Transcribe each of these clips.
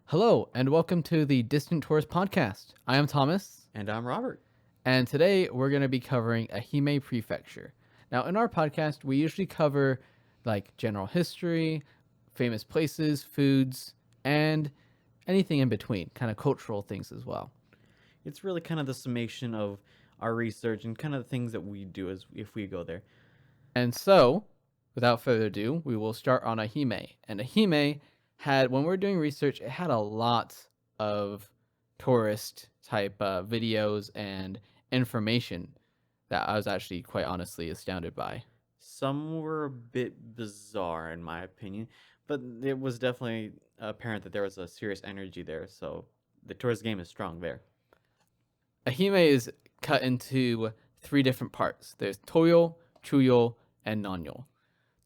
Hello, and welcome to the Distant Tourist Podcast. I am Thomas, And I'm Robert. and today we're going to be covering Ehime Prefecture. Now, in our podcast, we usually cover like general history, famous places, foods, and anything in between, kind of cultural things as well. It's really kind of the summation of our research and kind of the things that we do as if we go there. And so, without further ado, we will start on Ehime. And Ehime had, when we were doing research, it had a lot of tourist type videos and information that I was actually quite honestly astounded by. Some were a bit bizarre, in my opinion, but it was definitely apparent that there was a serious energy there. So the tourist game is strong there. Ehime is cut into three different parts. There's Toyo, Chuyo, and Nanyo.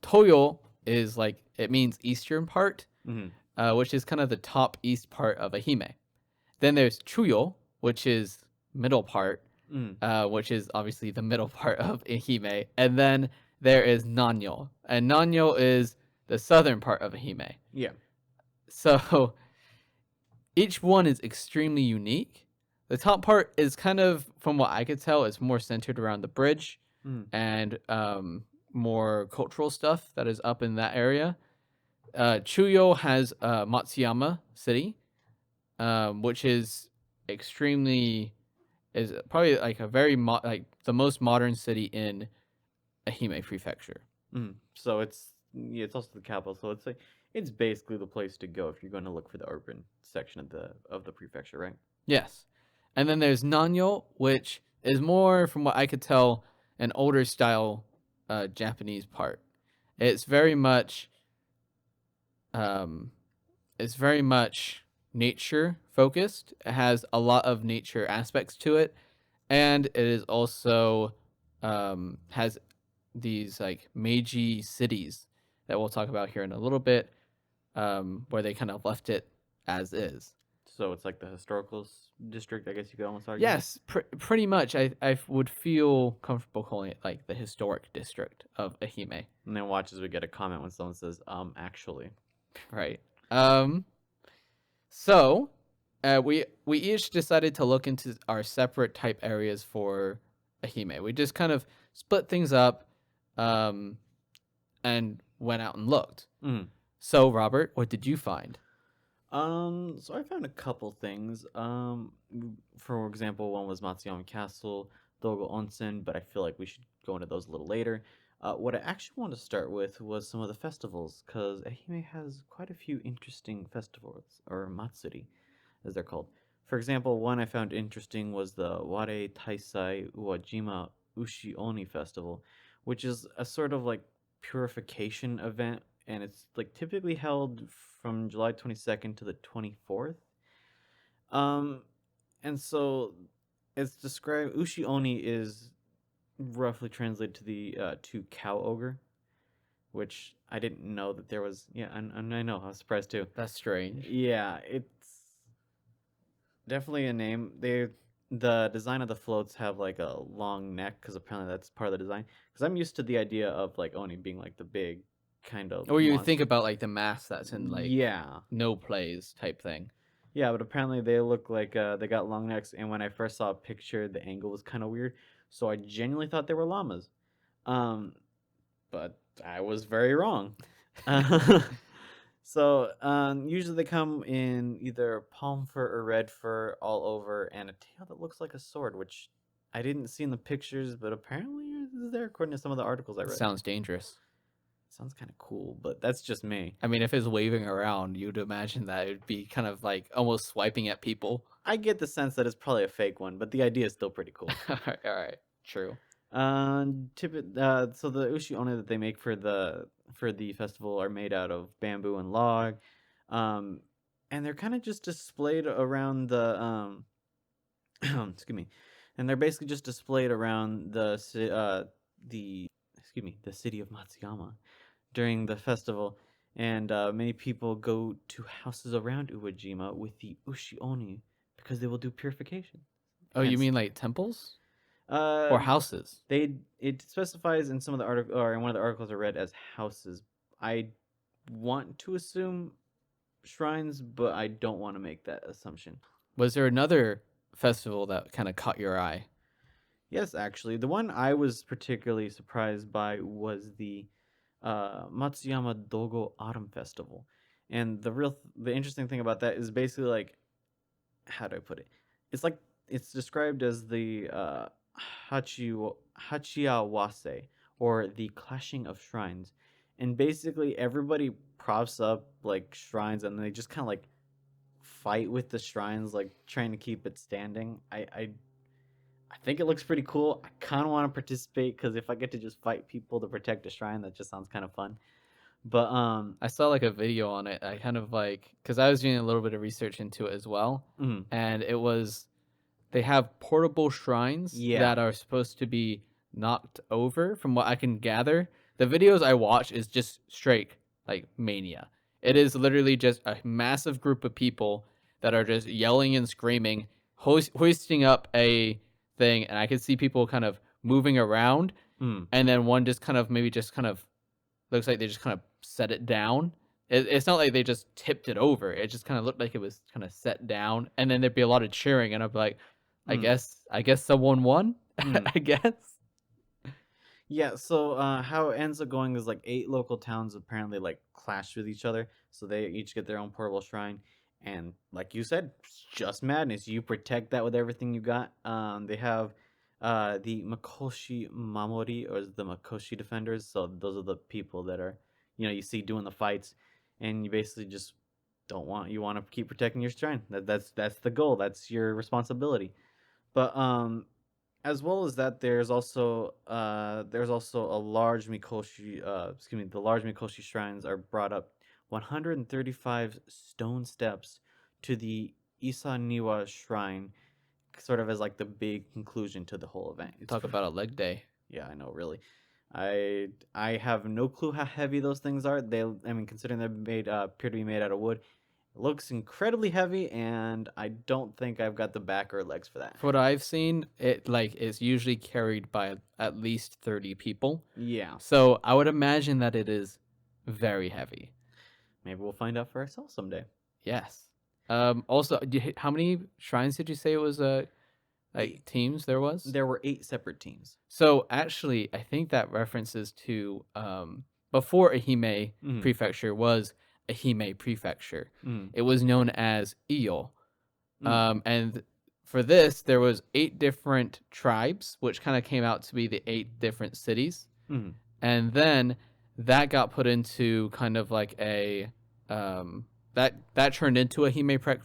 Toyo is like, it means eastern part, Hmm. which is kind of the top east part of Ehime. Then there's Chuyo, which is middle part, Mm. which is obviously the middle part of Ehime. And then there is Nanyo, and Nanyo is the southern part of Ehime. Yeah. So each one is extremely unique. The top part is kind of, from what I could tell, is more centered around the bridge Mm. and more cultural stuff that is up in that area. Chuyo has Matsuyama City, which is extremely is probably like a very like the most modern city in Ehime Prefecture. Mm. So it's also the capital. So it's basically the place to go if you're going to look for the urban section of the prefecture, right? Yes, and then there's Nanyo, which is more, from what I could tell, an older style Japanese part. It's very much um, it's very much nature focused. It has a lot of nature aspects to it, and it is also has these like Meiji cities that we'll talk about here in a little bit, where they kind of left it as is. So it's like the historical district, I guess you could almost argue. Yes, pretty much. I would feel comfortable calling it like the historic district of Ehime, And then watch as we get a comment when someone says, actually. right? Um, so we each decided to look into our separate type areas for Ehime. We just kind of split things up, um, and went out and looked. Mm. So, Robert, what did you find? So I found a couple things. For example, one was Matsuyama Castle, Dogo Onsen, but I feel like we should go into those a little later. What I actually want to start with was some of the festivals, because Ehime has quite a few interesting festivals, or matsuri, as they're called. For example, one I found interesting was the Ware Taisai Uwajima Ushi Oni Festival, which is a sort of like purification event, and it's like typically held from July 22nd to the 24th. Um, and so it's described. Ushi Oni is roughly translated to the to cow ogre, which I didn't know that there was. Yeah, and I know, I was surprised too. That's strange. Yeah, it's definitely a name. The design of the floats have like a long neck because apparently that's part of the design. Because I'm used to the idea of like Oni being like the big kind of Or you think monster. about like the mask that's in like Yeah, no plays type thing. yeah, but apparently they look like they got long necks. And when I first saw a picture, the angle was kind of weird, so I genuinely thought they were llamas. Um, but I was very wrong. So usually they come in either palm fur or red fur all over, and a tail that looks like a sword, which I didn't see in the pictures, but apparently is there according to some of the articles I read. Sounds dangerous. Sounds kind of cool, but that's just me. I mean, if it's waving around, you'd imagine that it'd be kind of like almost swiping at people. I get the sense that it's probably a fake one, but the idea is still pretty cool. All right, true. So the ushi one that they make for the festival are made out of bamboo and log, um, and they're kind of just displayed around the excuse me, and they're basically just displayed around the excuse me, the city of Matsuyama during the festival, and many people go to houses around Uwajima with the ushi oni because they will do purification. Oh, you Hence, mean like temples uh, or houses? it specifies in some of the article or in one of the articles I read as houses. I want to assume shrines, but I don't want to make that assumption. Was there another festival that kind of caught your eye? Yes, actually, the one I was particularly surprised by was the Matsuyama Dogo Autumn Festival, and the interesting thing about that is basically like, how do I put it? It's like it's described as the Hachiawase, or the clashing of shrines, and basically everybody props up like shrines, and they just kind of like fight with the shrines, like trying to keep it standing. I think it looks pretty cool. I kind of want to participate because if I get to just fight people to protect a shrine, that just sounds kind of fun. But I saw like a video on it. I kind of like because I was doing a little bit of research into it as well, mm, and it was they have portable shrines yeah, that are supposed to be knocked over. From what I can gather, the videos I watch is just straight like mania. It is literally just a massive group of people that are just yelling and screaming, hoisting up a thing, and I can see people kind of moving around, mm, and then one just kind of maybe just kind of looks like they just kind of set it down. It's not like they just tipped it over. It just kind of looked like it was kind of set down, and then there'd be a lot of cheering, and I'd be like, mm, I guess someone won. mm. I guess. Yeah, so how it ends up going is like eight local towns apparently like clash with each other, so they each get their own portable shrine, and like you said, it's just madness. You protect that with everything you got. They have the Makoshi Mamori, or the Makoshi defenders. So those are the people that are, you see doing the fights, and you basically just don't want you want to keep protecting your shrine. That's the goal. That's your responsibility. But as well as that, there's also a large Mikoshi. The large Mikoshi shrines are brought up 135 stone steps to the Isaniwa shrine, sort of as like the big conclusion to the whole event. Talk about a leg day. Yeah, I know, really. I have no clue how heavy those things are. I mean, considering they're made appear to be made out of wood, it looks incredibly heavy, and I don't think I've got the back or legs for that. For what I've seen, it like is usually carried by at least 30 people. Yeah, So I would imagine that it is very heavy. maybe we'll find out for ourselves someday. Yes. Also, how many shrines did you say it was? Like Eight. teams there was. There were 8 separate teams. So actually, I think that references to before Ehime Mm, Prefecture was Ehime Prefecture. mm, It was known as Iyo. mm, And for this, there was 8 different tribes, which kind of came out to be the 8 different cities. mm. And then that got put into kind of like a that turned into a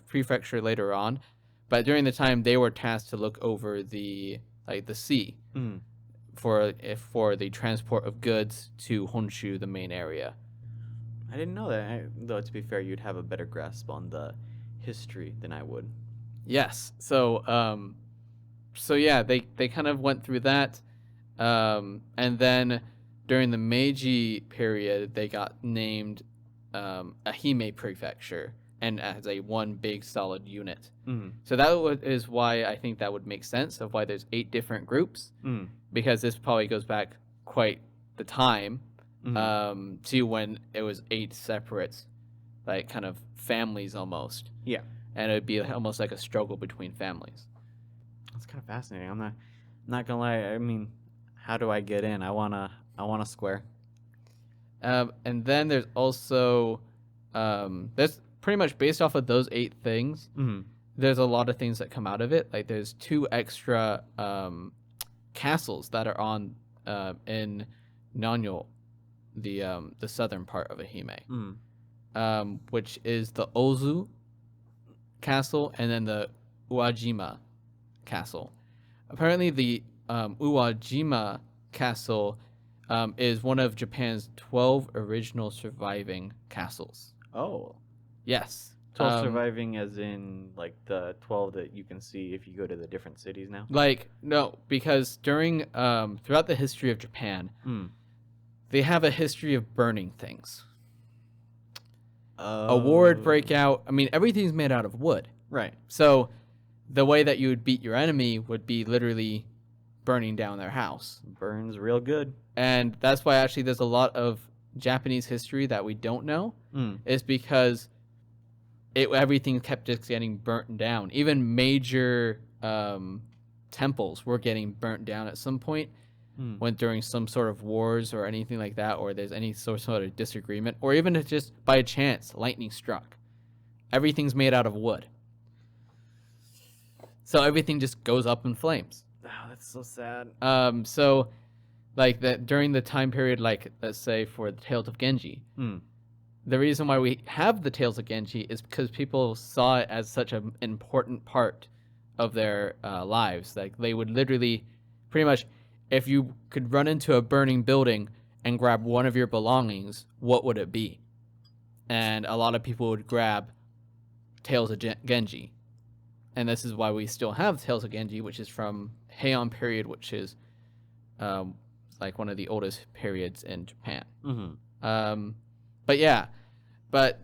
Prefecture later on. But during the time, they were tasked to look over the sea Mm. for the transport of goods to Honshu, the main area. I didn't know that. Though to be fair, you'd have a better grasp on the history than I would. Yes. So yeah, they kind of went through that, and then during the Meiji period, they got named Ehime Prefecture, and as a one big solid unit. Mm, So that is why I think that would make sense of why there's 8 different groups, mm, because this probably goes back quite the time mm. to when it was 8 separate, like kind of families almost, Yeah, and it would be almost like a struggle between families. that's kind of fascinating. I'm not gonna lie. I mean, how do I get in? I wanna square. And then there's also there's pretty much based off of those 8 things. Mm, There's a lot of things that come out of it. Like there's 2 extra castles that are on in Nanyo, the southern part of Ehime, mm, which is the Ozu castle and then the Uwajima castle. Apparently, the Uwajima castle is one of Japan's 12 original surviving castles. oh, Yes. 12 surviving, as in like the 12 that you can see if you go to the different cities now. Like no, because during throughout the history of Japan, Mm. they have a history of burning things. A war would Oh, break out. I mean, everything's made out of wood. right. So the way that you would beat your enemy would be literally burning down their house. Burns real good. And that's why actually there's a lot of Japanese history that we don't know, Mm. is because everything kept just getting burnt down. Even major temples were getting burnt down at some point Hmm. when during some sort of wars or anything like that, or there's any sort of disagreement, or even if just by chance lightning struck. Everything's made out of wood. So everything just goes up in flames. Oh, that's so sad. So like that during the time period, like let's say for the Tales of Genji, Hmm. the reason why we have the Tales of Genji is because people saw it as such an important part of their lives. Like they would literally, pretty much, if you could run into a burning building and grab one of your belongings, what would it be? And a lot of people would grab Tales of Genji. And this is why we still have Tales of Genji, which is from Heian period, which is um, like one of the oldest periods in Japan. Mm-hmm. But yeah, but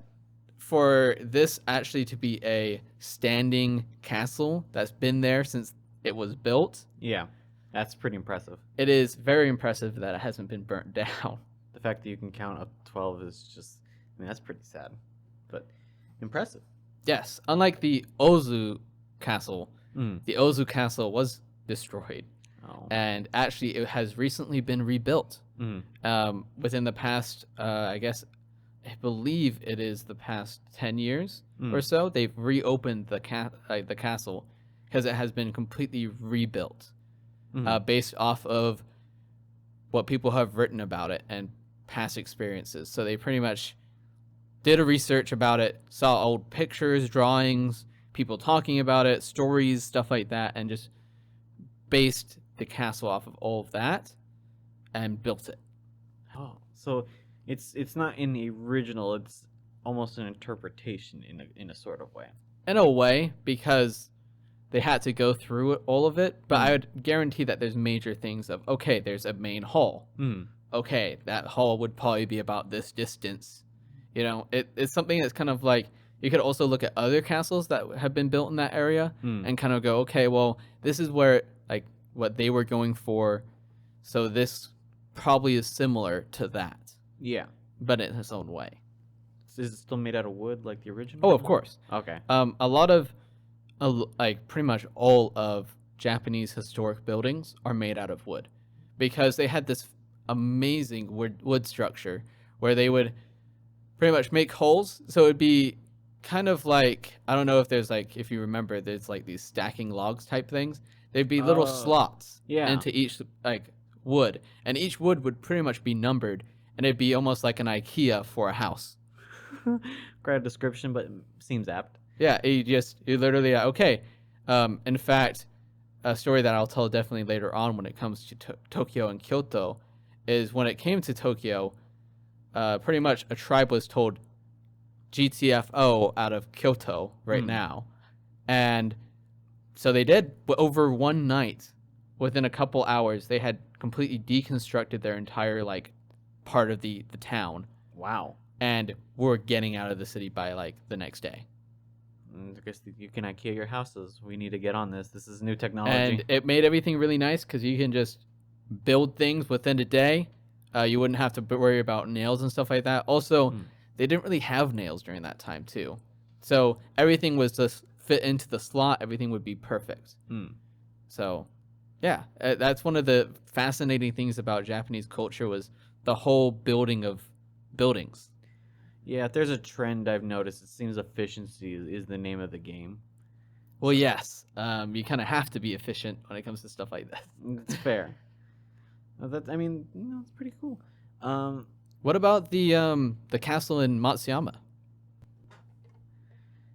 for this actually to be a standing castle that's been there since it was built, Yeah, that's pretty impressive. it is very impressive that it hasn't been burnt down. The fact that you can count up to 12 is just, I mean, that's pretty sad, but impressive. Yes, unlike the Ozu castle, Mm. the Ozu castle was destroyed, Oh. and actually it has recently been rebuilt. Mm. Within the past, I guess, I believe it is the past 10 years or so, they've reopened the castle because it has been completely rebuilt, based off of what people have written about it and past experiences. So they pretty much did a research about it, saw old pictures, drawings, people talking about it, stories, stuff like that, and just based the castle off of all of that and built it. Oh, so it's not in the original. It's almost an interpretation in a sort of way. In a way, because they had to go through all of it, but I would guarantee that there's major things of, okay, there's a main hall. Okay, that hall would probably be about this distance. You know, it's something that's kind of like, you could also look at other castles that have been built in that area and kind of go, okay, well, this is where, like, what they were going for. So this probably is similar to that, Yeah. but in its own way. Is it still made out of wood like the original? Oh, of course. Okay. A lot of, like, pretty much all of Japanese historic buildings are made out of wood because they had this amazing wood structure where they would pretty much make holes. So it'd be kind of like, I don't know if there's like, if you remember, there's like these stacking logs type things. There'd be little slots into each like wood, and each wood would pretty much be numbered, and it'd be almost like an IKEA for a house. Great description, but seems apt. Yeah, you literally okay. In fact, a story that I'll tell definitely later on when it comes to Tokyo and Kyoto is when it came to Tokyo, pretty much a tribe was told GTFO out of Kyoto right now, and so they did. But over one night, within a couple hours, they had completely deconstructed their entire like part of the town. Wow. And were getting out of the city by like the next day. I guess you can IKEA your houses. We need to get on this. This is new technology. And it made everything really nice because you can just build things within a day. You wouldn't have to worry about nails and stuff like that. Also, they didn't really have nails during that time too. So everything was just fit into the slot. Everything would be perfect. So, yeah, that's one of the fascinating things about Japanese culture was the whole building of buildings. Yeah, if there's a trend I've noticed, it seems efficiency is the name of the game. Well, yes, you kind of have to be efficient when it comes to stuff like that. It's fair. I mean, it's pretty cool. What about the castle in Matsuyama?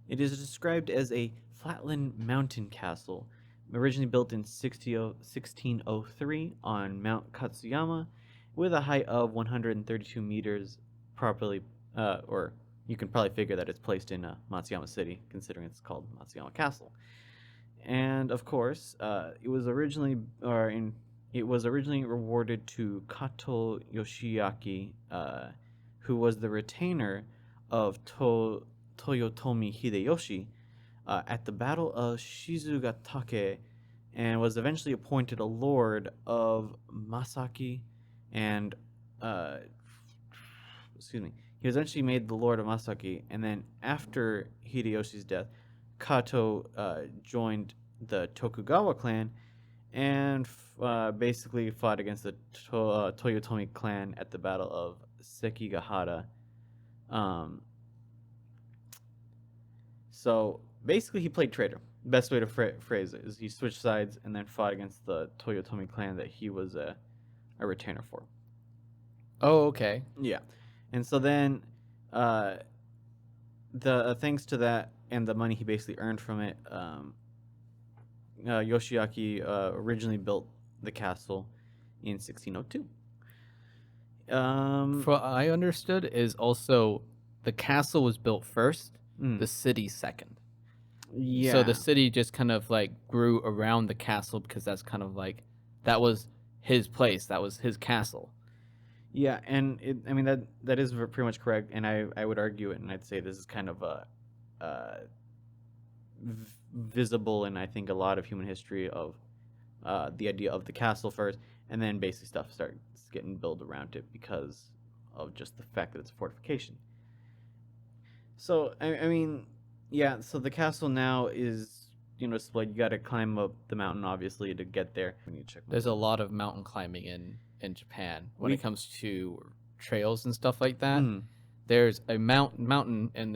It is described as a flatland mountain castle, originally built in 1603 on Mount Katsuyama, with a height of 132 meters, properly, or you can probably figure that it's placed in Matsuyama City, considering it's called Matsuyama Castle. And of course, it was originally awarded to Kato Yoshiaki, who was the retainer of Toyotomi Hideyoshi at the Battle of Shizugatake, and was eventually appointed a lord of Masaki and He was eventually made the Lord of Masaki, and then after Hideyoshi's death, Kato joined the Tokugawa clan and basically fought against the Toyotomi clan at the Battle of Sekigahara. Um, so basically, he played traitor. Best way to phrase it is he switched sides and then fought against the Toyotomi clan that he was a retainer for. Oh, okay. Yeah, and so then, the thanks to that and the money he basically earned from it, Yoshiaki originally built the castle in 1602. From what I understood is also the castle was built first, Mm, the city second. So the yeah, city just kind of like grew around the castle because that's kind of like that was his place, that was his castle. yeah, and I mean that is pretty much correct, and I would argue it, and I'd say this is kind of a visible in I think a lot of human history of the idea of the castle first, and then basically stuff starts getting built around it because of just the fact that it's a fortification. So I mean, yeah. So the castle now is split. You got to climb up the mountain obviously to get there. We need to check. There's a lot of mountain climbing in Japan when it We comes to trails and stuff like that. mm, There's a mountain in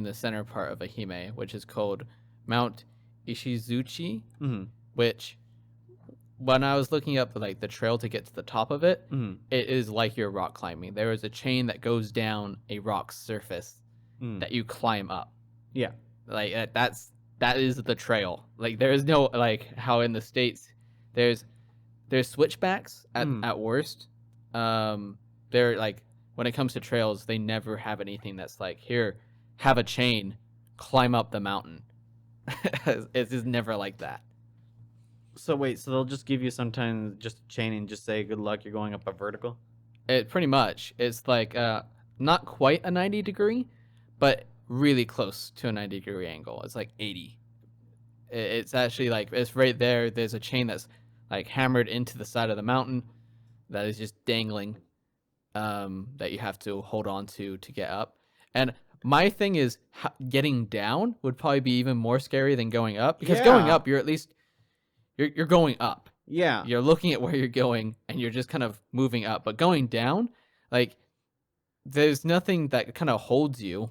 the center part of Ehime, which is called Mount Ishizuchi, mm, which when I was looking up like the trail to get to the top of it, mm, it is like you're rock climbing. There is a chain that goes down a rock surface mm. that you climb up. Yeah. Like that is the trail. Like there is no like how in the states there's switchbacks Mm. at worst. They're like when it comes to trails, they never have anything that's like here, have a chain, climb up the mountain. It's just never like that. So wait, so they'll just give you sometimes just a chain and just say good luck, you're going up a vertical. It pretty much it's like not quite a 90-degree, but really close to a 90-degree angle. It's like 80. It's actually like it's right there. There's a chain that's like hammered into the side of the mountain that is just dangling that you have to hold on to get up. And my thing is getting down would probably be even more scary than going up because going Yeah. up you're at least you're going up. Yeah. You're looking at where you're going and you're just kind of moving up. But going down, like there's nothing that kind of holds you.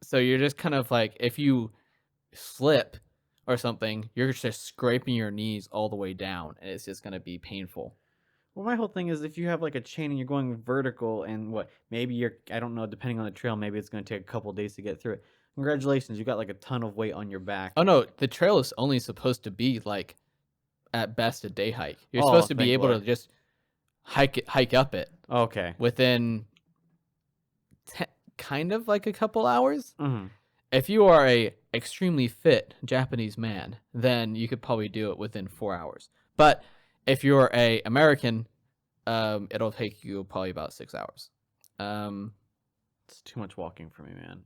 So you're just kind of like if you slip or something, you're just scraping your knees all the way down and it's just going to be painful. Well, my whole thing is if you have like a chain and you're going vertical and what, maybe you're, I don't know, depending on the trail, maybe it's going to take a couple days to get through it. Congratulations, you got like a ton of weight on your back. Oh no, the trail is only supposed to be like at best a day hike. You're Oh, supposed to be thank able Lord. to just hike up it Okay. within kind of like a couple hours. Mm-hmm. If you are a extremely fit Japanese man, then you could probably do it within 4 hours. But if you're a American, it'll take you probably about 6 hours. It's too much walking for me, man.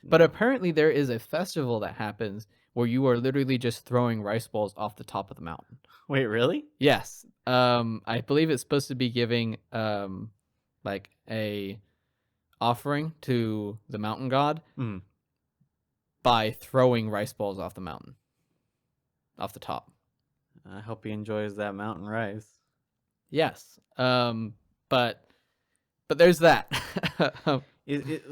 But No. apparently there is a festival that happens where you are literally just throwing rice balls off the top of the mountain. Wait, really? Yes. I believe it's supposed to be giving like a offering to the mountain god Mm. by throwing rice balls off the mountain. Off the top. I hope he enjoys that mountain rice. Yes. But there's that.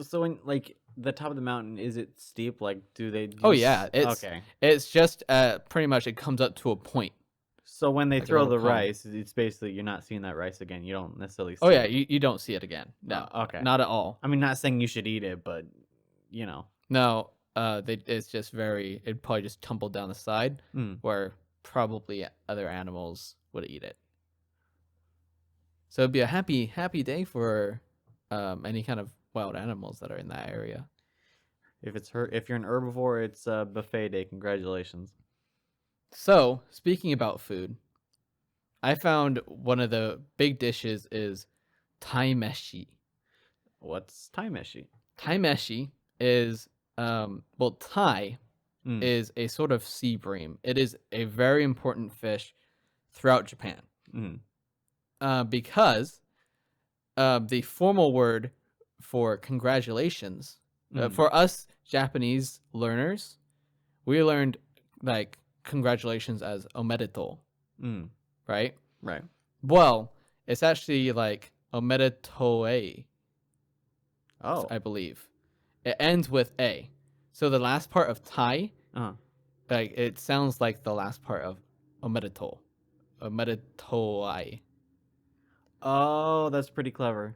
So when like the top of the mountain, is it steep? Like, do they? Oh yeah, Okay. it's just pretty much it comes up to a point. So when they Like a throw little the cone. rice, it's basically you're not seeing that rice again. You don't necessarily. See Oh yeah, it. you don't see it again. No, Okay. not at all. I mean, not saying you should eat it, but you know. No, it's just it'd probably just tumble down the side Mm. where probably other animals would eat it. So it'd be a happy day for any kind of wild animals that are in that area. If you're an herbivore, it's buffet day. Congratulations. So speaking about food, I found one of the big dishes is taimeshi. What's taimeshi? Taimeshi is tai Mm. is a sort of sea bream. It is a very important fish throughout Japan Mm. because the formal word for congratulations, Mm, for us Japanese learners, we learned like congratulations as omedetou, mm, right? right. Well, it's actually like omedetoe, Oh. I believe. It ends with a. So the last part of tai, Uh-huh. like it sounds like the last part of omedetou, omedetoe. Oh, that's pretty clever.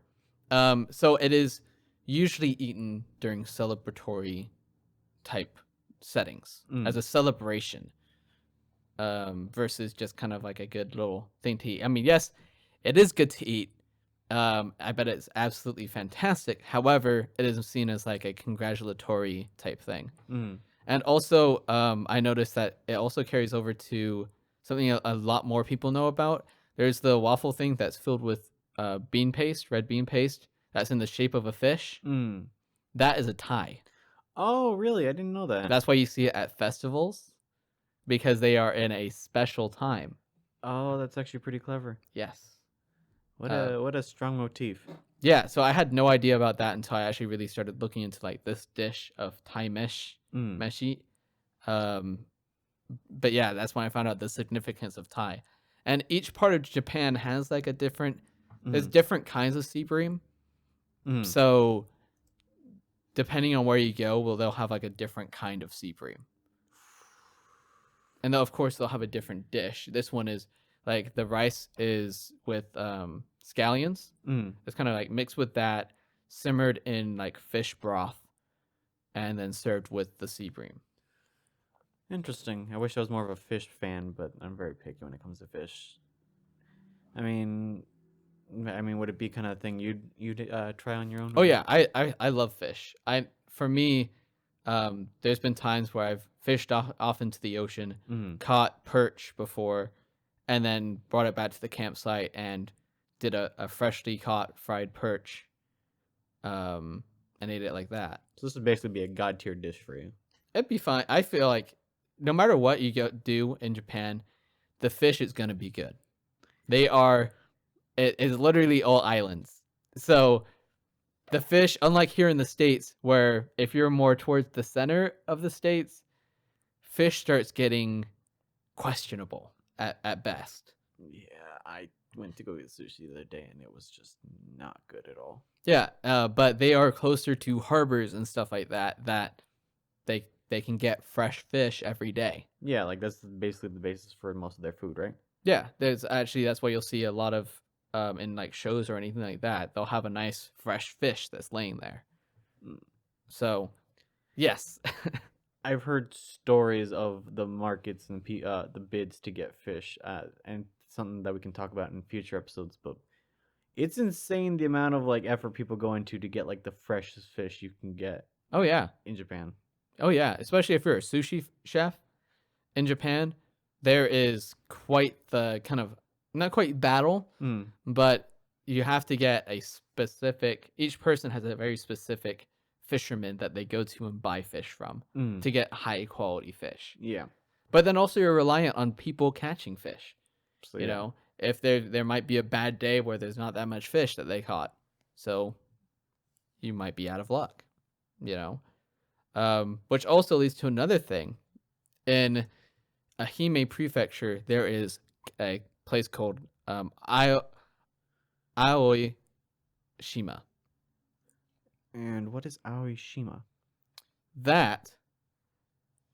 So it is usually eaten during celebratory type settings as Mm, a celebration, versus just kind of like a good little thing to eat. I mean, yes, it is good to eat. I bet it's absolutely fantastic. However, it is seen as like a congratulatory type thing. mm, And also, I noticed that it also carries over to something a lot more people know about. There's the waffle thing that's filled with bean paste, red bean paste, that's in the shape of a fish. mm. That is a tie. Oh, really? I didn't know that. That's why you see it at festivals because they are in a special time. Oh, that's actually pretty clever. Yes. What Uh, a strong motif. yeah. So I had no idea about that until I actually really started looking into like this dish of Mm, meshi. Um, but yeah, that's when I found out the significance of Thai. And each part of Japan has like a different. There's mm, different kinds of sea bream. mm. So depending on where you go, well, they'll have like a different kind of sea bream. And of course they'll have a different dish. This one is like the rice is with scallions. Mm. It's kind of like mixed with that, simmered in like fish broth, and then served with the sea bream. Interesting. I wish I was more of a fish fan, but I'm very picky when it comes to fish. I mean, would it be kind of thing you'd try on your own? Oh Would you? yeah, I love fish. I for me, there's been times where I've fished off into the ocean, Mm. caught perch before, and then brought it back to the campsite and did a freshly caught fried perch, um, and ate it like that. So this would basically be a god tier dish for you. It'd be fine. I feel like no matter what you do in Japan, the fish is gonna be good. They are. It is literally all islands. So the fish, unlike here in the States, where if you're more towards the center of the States, fish starts getting questionable at best. Yeah, I went to go get sushi the other day and it was just not good at all. Yeah, but they are closer to harbors and stuff like that that they can get fresh fish every day. Yeah, like that's basically the basis for most of their food, right? Yeah, there's actually that's why you'll see a lot of in like shows or anything like that. They'll have a nice fresh fish that's laying there. Mm. So, yes. I've heard stories of the markets and the bids to get fish, and something that we can talk about in future episodes. But it's insane the amount of like effort people go into to get like the freshest fish you can get Oh yeah. in Japan. Oh yeah, especially if you're a sushi chef in Japan, there is quite the kind of not quite battle, Mm, but you have to get a specific each person has a very specific fisherman that they go to and buy fish from mm, to get high quality fish. yeah. But then also you're reliant on people catching fish. So You yeah. know, if there might be a bad day where there's not that much fish that they caught. So you might be out of luck, you know. Which also leads to another thing. In Ehime prefecture, there is a place called Aoi Shima. And what is Aoishima? That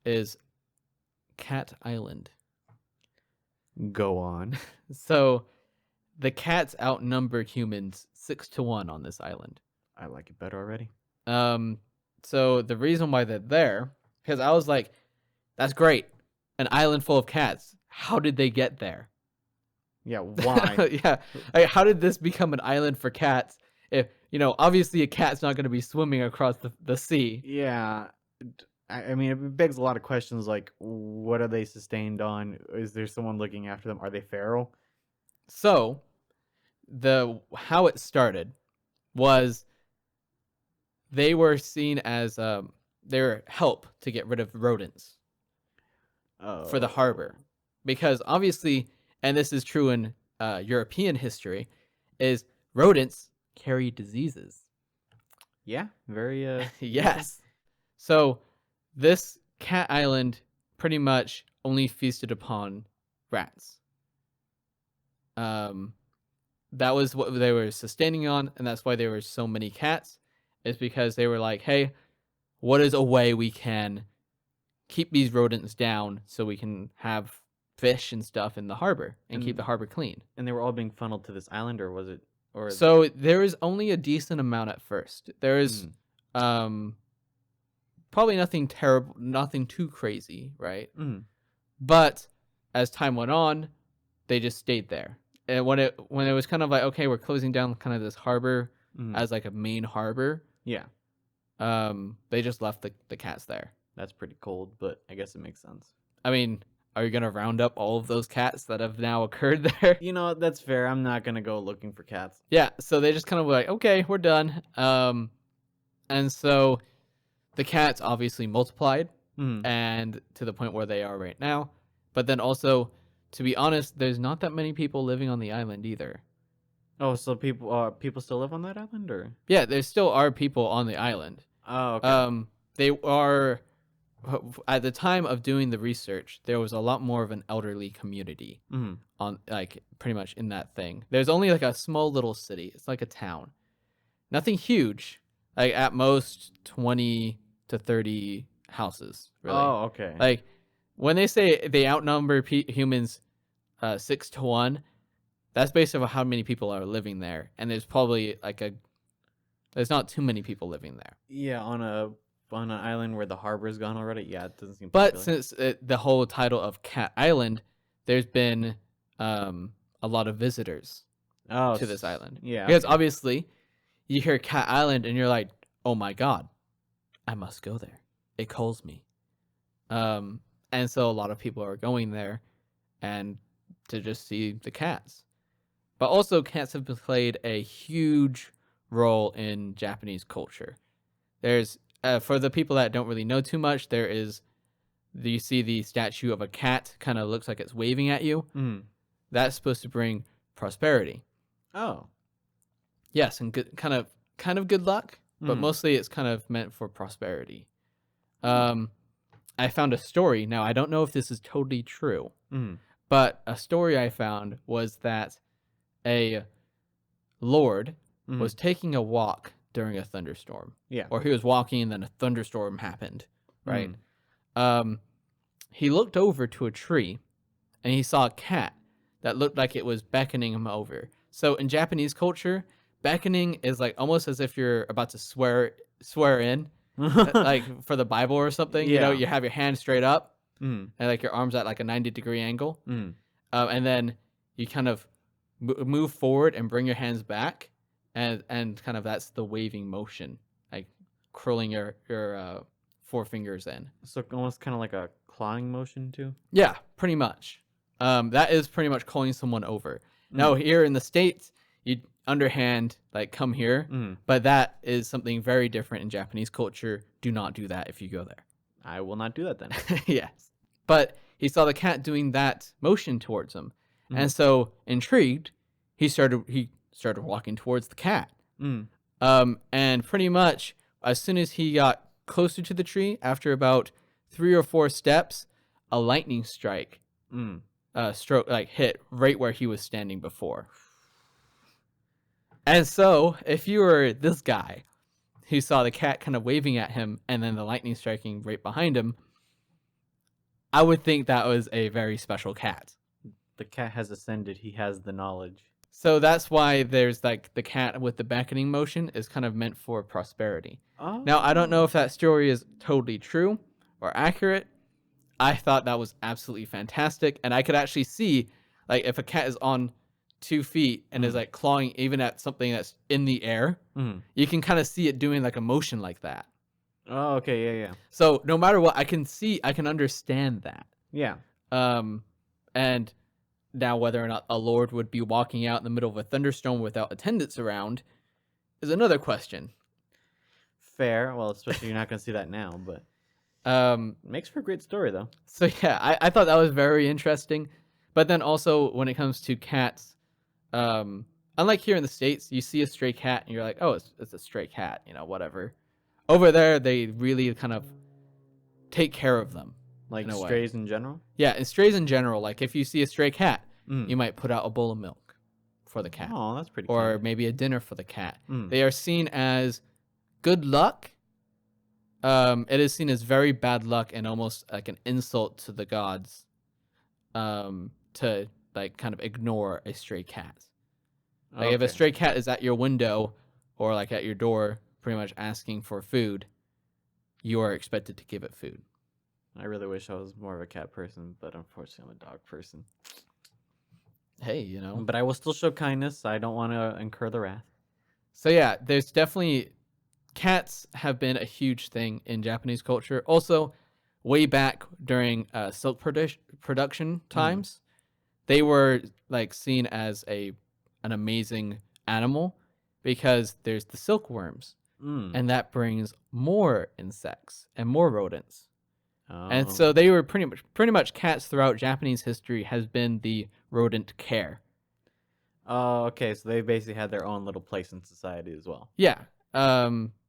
is Cat Island. Go on. So the cats outnumber humans 6-1 on this island. I like it better already. Um, so the reason why they're there, because I was like, that's great, an island full of cats. How did they get there? Yeah, why? Yeah, like, how did this become an island for cats? If obviously a cat's not going to be swimming across the sea. Yeah. I mean, it begs a lot of questions like, what are they sustained on? Is there someone looking after them? Are they feral? So the how it started was they were seen as their help to get rid of rodents for the harbor, Oh. because obviously, and this is true in European history, is rodents carry diseases. Yeah, very interesting. Yes. So this cat island pretty much only feasted upon rats. Um, that was what they were sustaining on, and that's why there were so many cats. Is because they were like, hey, what is a way we can keep these rodents down so we can have fish and stuff in the harbor and keep And the harbor clean? and they were all being funneled to this island, or was it, or? So there is only a decent amount at first. There is Mm, um probably nothing terrible, nothing too crazy, right? mm, But as time went on, they just stayed there. And when it was kind of like, okay, we're closing down kind of this harbor mm. as like a main harbor, Yeah, they just left the cats there. that's pretty cold, but I guess it makes sense. I mean, are you gonna round up all of those cats that have now occurred there? You know, that's fair. I'm not gonna go looking for cats. Yeah, so they just kind of were like, okay, we're done. And so the cats obviously multiplied Mm. and to the point where they are right now. But then also, to be honest, there's not that many people living on the island either. Oh, so people still live on that island, or? Yeah, there still are people on the island. Oh, okay. They are at the time of doing the research, there was a lot more of an elderly community Mm. on like pretty much in that thing. There's only like a small little city. It's like a town. Nothing huge. Like at most 20 to 30 houses, really. Oh, okay. Like when they say they outnumber humans 6 to 1, that's based on how many people are living there. And there's probably there's not too many people living there. Yeah, on an island where the harbor's gone already. Yeah, it doesn't seem But popular. since the whole title of Cat Island, there's been a lot of visitors Oh, to this island. yeah. Because Okay. obviously, you hear Cat Island and you're like, oh my God, I must go there. It calls me. And so a lot of people are going there and to just see the cats. But also, cats have played a huge role in Japanese culture. There's, for the people that don't really know too much, you see the statue of a cat, kind of looks like it's waving at you. Mm. That's supposed to bring prosperity. Oh. Yes, and good, kind of good luck, but Mm. mostly it's kind of meant for prosperity. Oh. I found a story. Now, I don't know if this is totally true, Mm. but a story I found was that a lord Mm. was taking a walk during a thunderstorm, Yeah. or he was walking and then a thunderstorm happened, right? Mm. He looked over to a tree and he saw a cat that looked like it was beckoning him over. So in Japanese culture, beckoning is like almost as if you're about to swear in, like for the Bible or something. You know, Yeah. you have your hand straight up Mm. and like your arms at like a 90-degree angle, Mm. and then you kind of move forward and bring your hands back, and kind of that's the waving motion, like curling your forefingers in. So almost kind of like a clawing motion too. Yeah, pretty much. That is pretty much calling someone over. Now, Mm. here in the States, you underhand, like, come here, Mm. but that is something very different in Japanese culture. Do not do that if you go there. I will not do that then. Yes. But he saw the cat doing that motion towards him. Mm. And so, intrigued, he started walking towards the cat. Mm. And pretty much, as soon as he got closer to the tree, after about 3 or 4 steps, a lightning strike Mm. hit right where he was standing before. And so, if you were this guy who saw the cat kind of waving at him and then the lightning striking right behind him, I would think that was a very special cat. The cat has ascended. He has the knowledge. So that's why there's like the cat with the beckoning motion is kind of meant for prosperity. Oh. Now, I don't know if that story is totally true or accurate. I thought that was absolutely fantastic. And I could actually see, like, if a cat is on 2 feet and is like clawing even at something that's in the air, Mm. you can kind of see it doing like a motion like that. Oh, okay. Yeah, yeah. So no matter what, I can understand that. Yeah. And now whether or not a lord would be walking out in the middle of a thunderstorm without attendants around is another question. Fair. Well, especially you're not going to see that now, but makes for a great story, though. So yeah, I thought that was very interesting. But then also when it comes to cats, unlike here in the States, you see a stray cat and you're like, oh, it's a stray cat, whatever. Over there, they really kind of take care of them in Like a way. strays in general? Yeah, and strays in general, like if you see a stray cat, Mm. you might put out a bowl of milk for the cat Oh, that's pretty or kind. maybe a dinner for the cat. Mm. They are seen as good luck. It is seen as very bad luck and almost like an insult to the gods, to like kind of ignore a stray cat. Like if a Okay. stray cat is at your window or like at your door, pretty much asking for food, you are expected to give it food. I really wish I was more of a cat person, but unfortunately I'm a dog person. Hey. But I will still show kindness. I don't want to incur the wrath. So yeah, there's definitely cats have been a huge thing in Japanese culture. Also, way back during silk production Mm. times, they were like seen as an amazing animal because there's the silkworms, Mm. and that brings more insects and more rodents. And Oh. so they were pretty much cats throughout Japanese history has been the rodent care. Oh, okay. So they basically had their own little place in society as well. Yeah.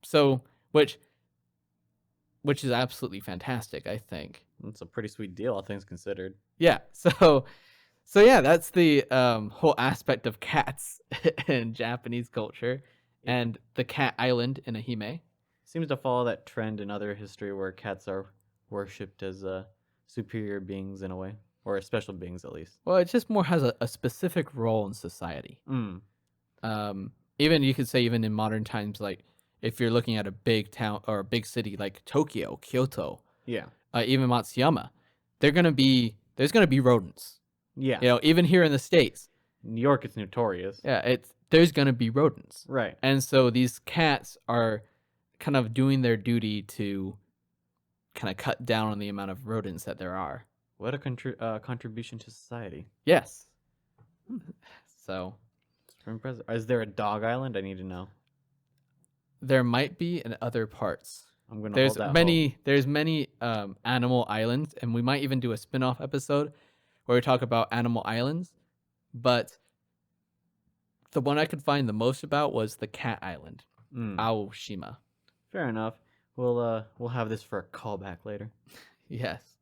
So which is absolutely fantastic, I think. It's a pretty sweet deal, all things considered. Yeah. So yeah, that's the whole aspect of cats in Japanese culture Yeah. and the cat island in Ehime. Seems to follow that trend in other history where cats are worshipped as superior beings in a way, or special beings at least. Well, it just more has a specific role in society. Mm. Even you could say even in modern times, like if you're looking at a big town or a big city like Tokyo, Kyoto, Yeah. even Matsuyama, there's gonna be rodents. Yeah. Even here in the States, New York is notorious. yeah, there's gonna be rodents, Right. and so these cats are kind of doing their duty to kind of cut down on the amount of rodents that there are. What a contribution to society. Yes. So It's very impressive. Is there a dog island? I need to know. there might be in other parts. I'm gonna There's hold that hope. many animal islands, and we might even do a spin-off episode where we talk about animal islands. But the one I could find the most about was the cat island, Mm. Aoshima. Fair enough. We'll have this for a callback later. Yes.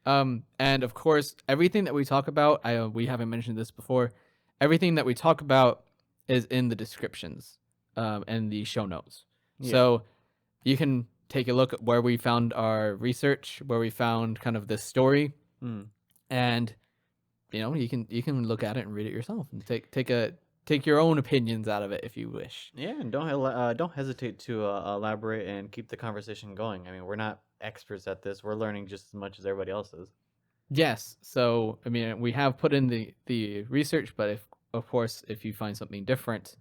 And of course, everything that we talk about, we haven't mentioned this before. Everything that we talk about is in the descriptions, and the show notes. Yeah. So you can take a look at where we found our research, where we found kind of this story, Mm. and you can look at it and read it yourself and take your own opinions out of it if you wish. Yeah, and don't hesitate to elaborate and keep the conversation going. I mean, we're not experts at this. We're learning just as much as everybody else is. Yes. So I mean, we have put in the research, but if of course if you find something different,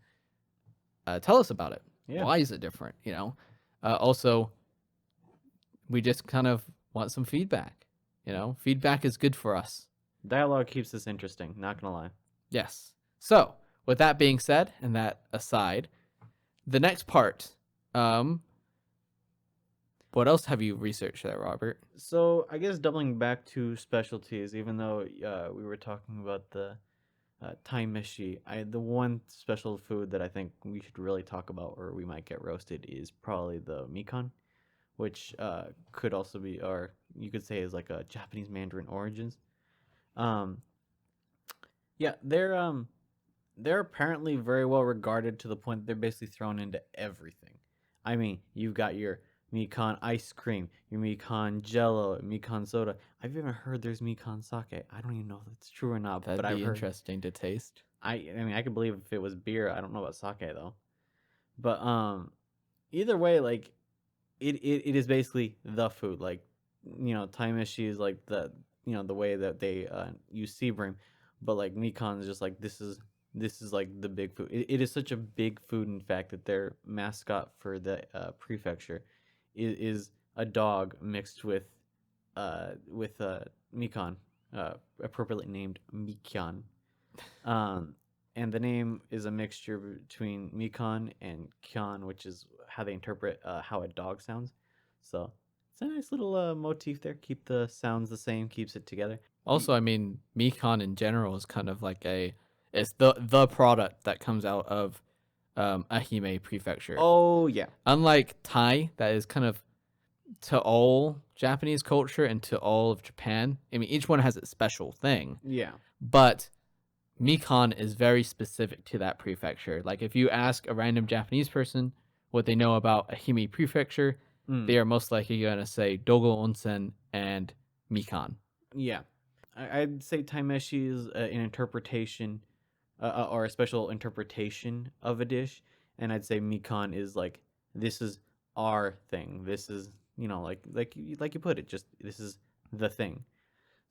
tell us about it. Yeah. Why is it different? Also, we just kind of want some feedback. Feedback is good for us. Dialogue keeps this interesting, not gonna lie. Yes. So, with that being said, and that aside, the next part, what else have you researched there, Robert? So I guess doubling back to specialties, even though we were talking about the taimeshi, the one special food that I think we should really talk about, or we might get roasted, is probably the mikan, which could also be, or you could say, is like a Japanese Mandarin origins. Um, yeah, they're apparently very well regarded to the point that they're basically thrown into everything. I mean, you've got your mikan ice cream, your mikan jello, mikan soda. I've even heard there's mikan sake. I don't even know if it's true or not, That'd but I've be heard. interesting to taste. I mean, I could believe if it was beer. I don't know about sake though. But either way, like it is basically the food. Like taimeshi is like the way that they use sebring, but like mikan is just like this is like the big food. It is such a big food, in fact, that their mascot for the prefecture is a dog mixed with mikan, appropriately named Mikyan. And the name is a mixture between mikan and kyan, which is how they interpret how a dog sounds. So it's a nice little motif there. Keep the sounds the same, keeps it together. Also, I mean, mikan in general is kind of like It's the product that comes out of Ehime Prefecture. Oh yeah, Unlike Tai, that is kind of to all Japanese culture and to all of Japan. I mean, each one has its special thing, yeah. but mikan is very specific to that prefecture. Like if you ask a random Japanese person what they know about Ehime Prefecture, Mm, they are most likely going to say Dogo Onsen and mikan. yeah. I'd say taimeshi is an interpretation or a special interpretation of a dish, and I'd say mikan is like this is our thing. This is like you put it, just this is the thing.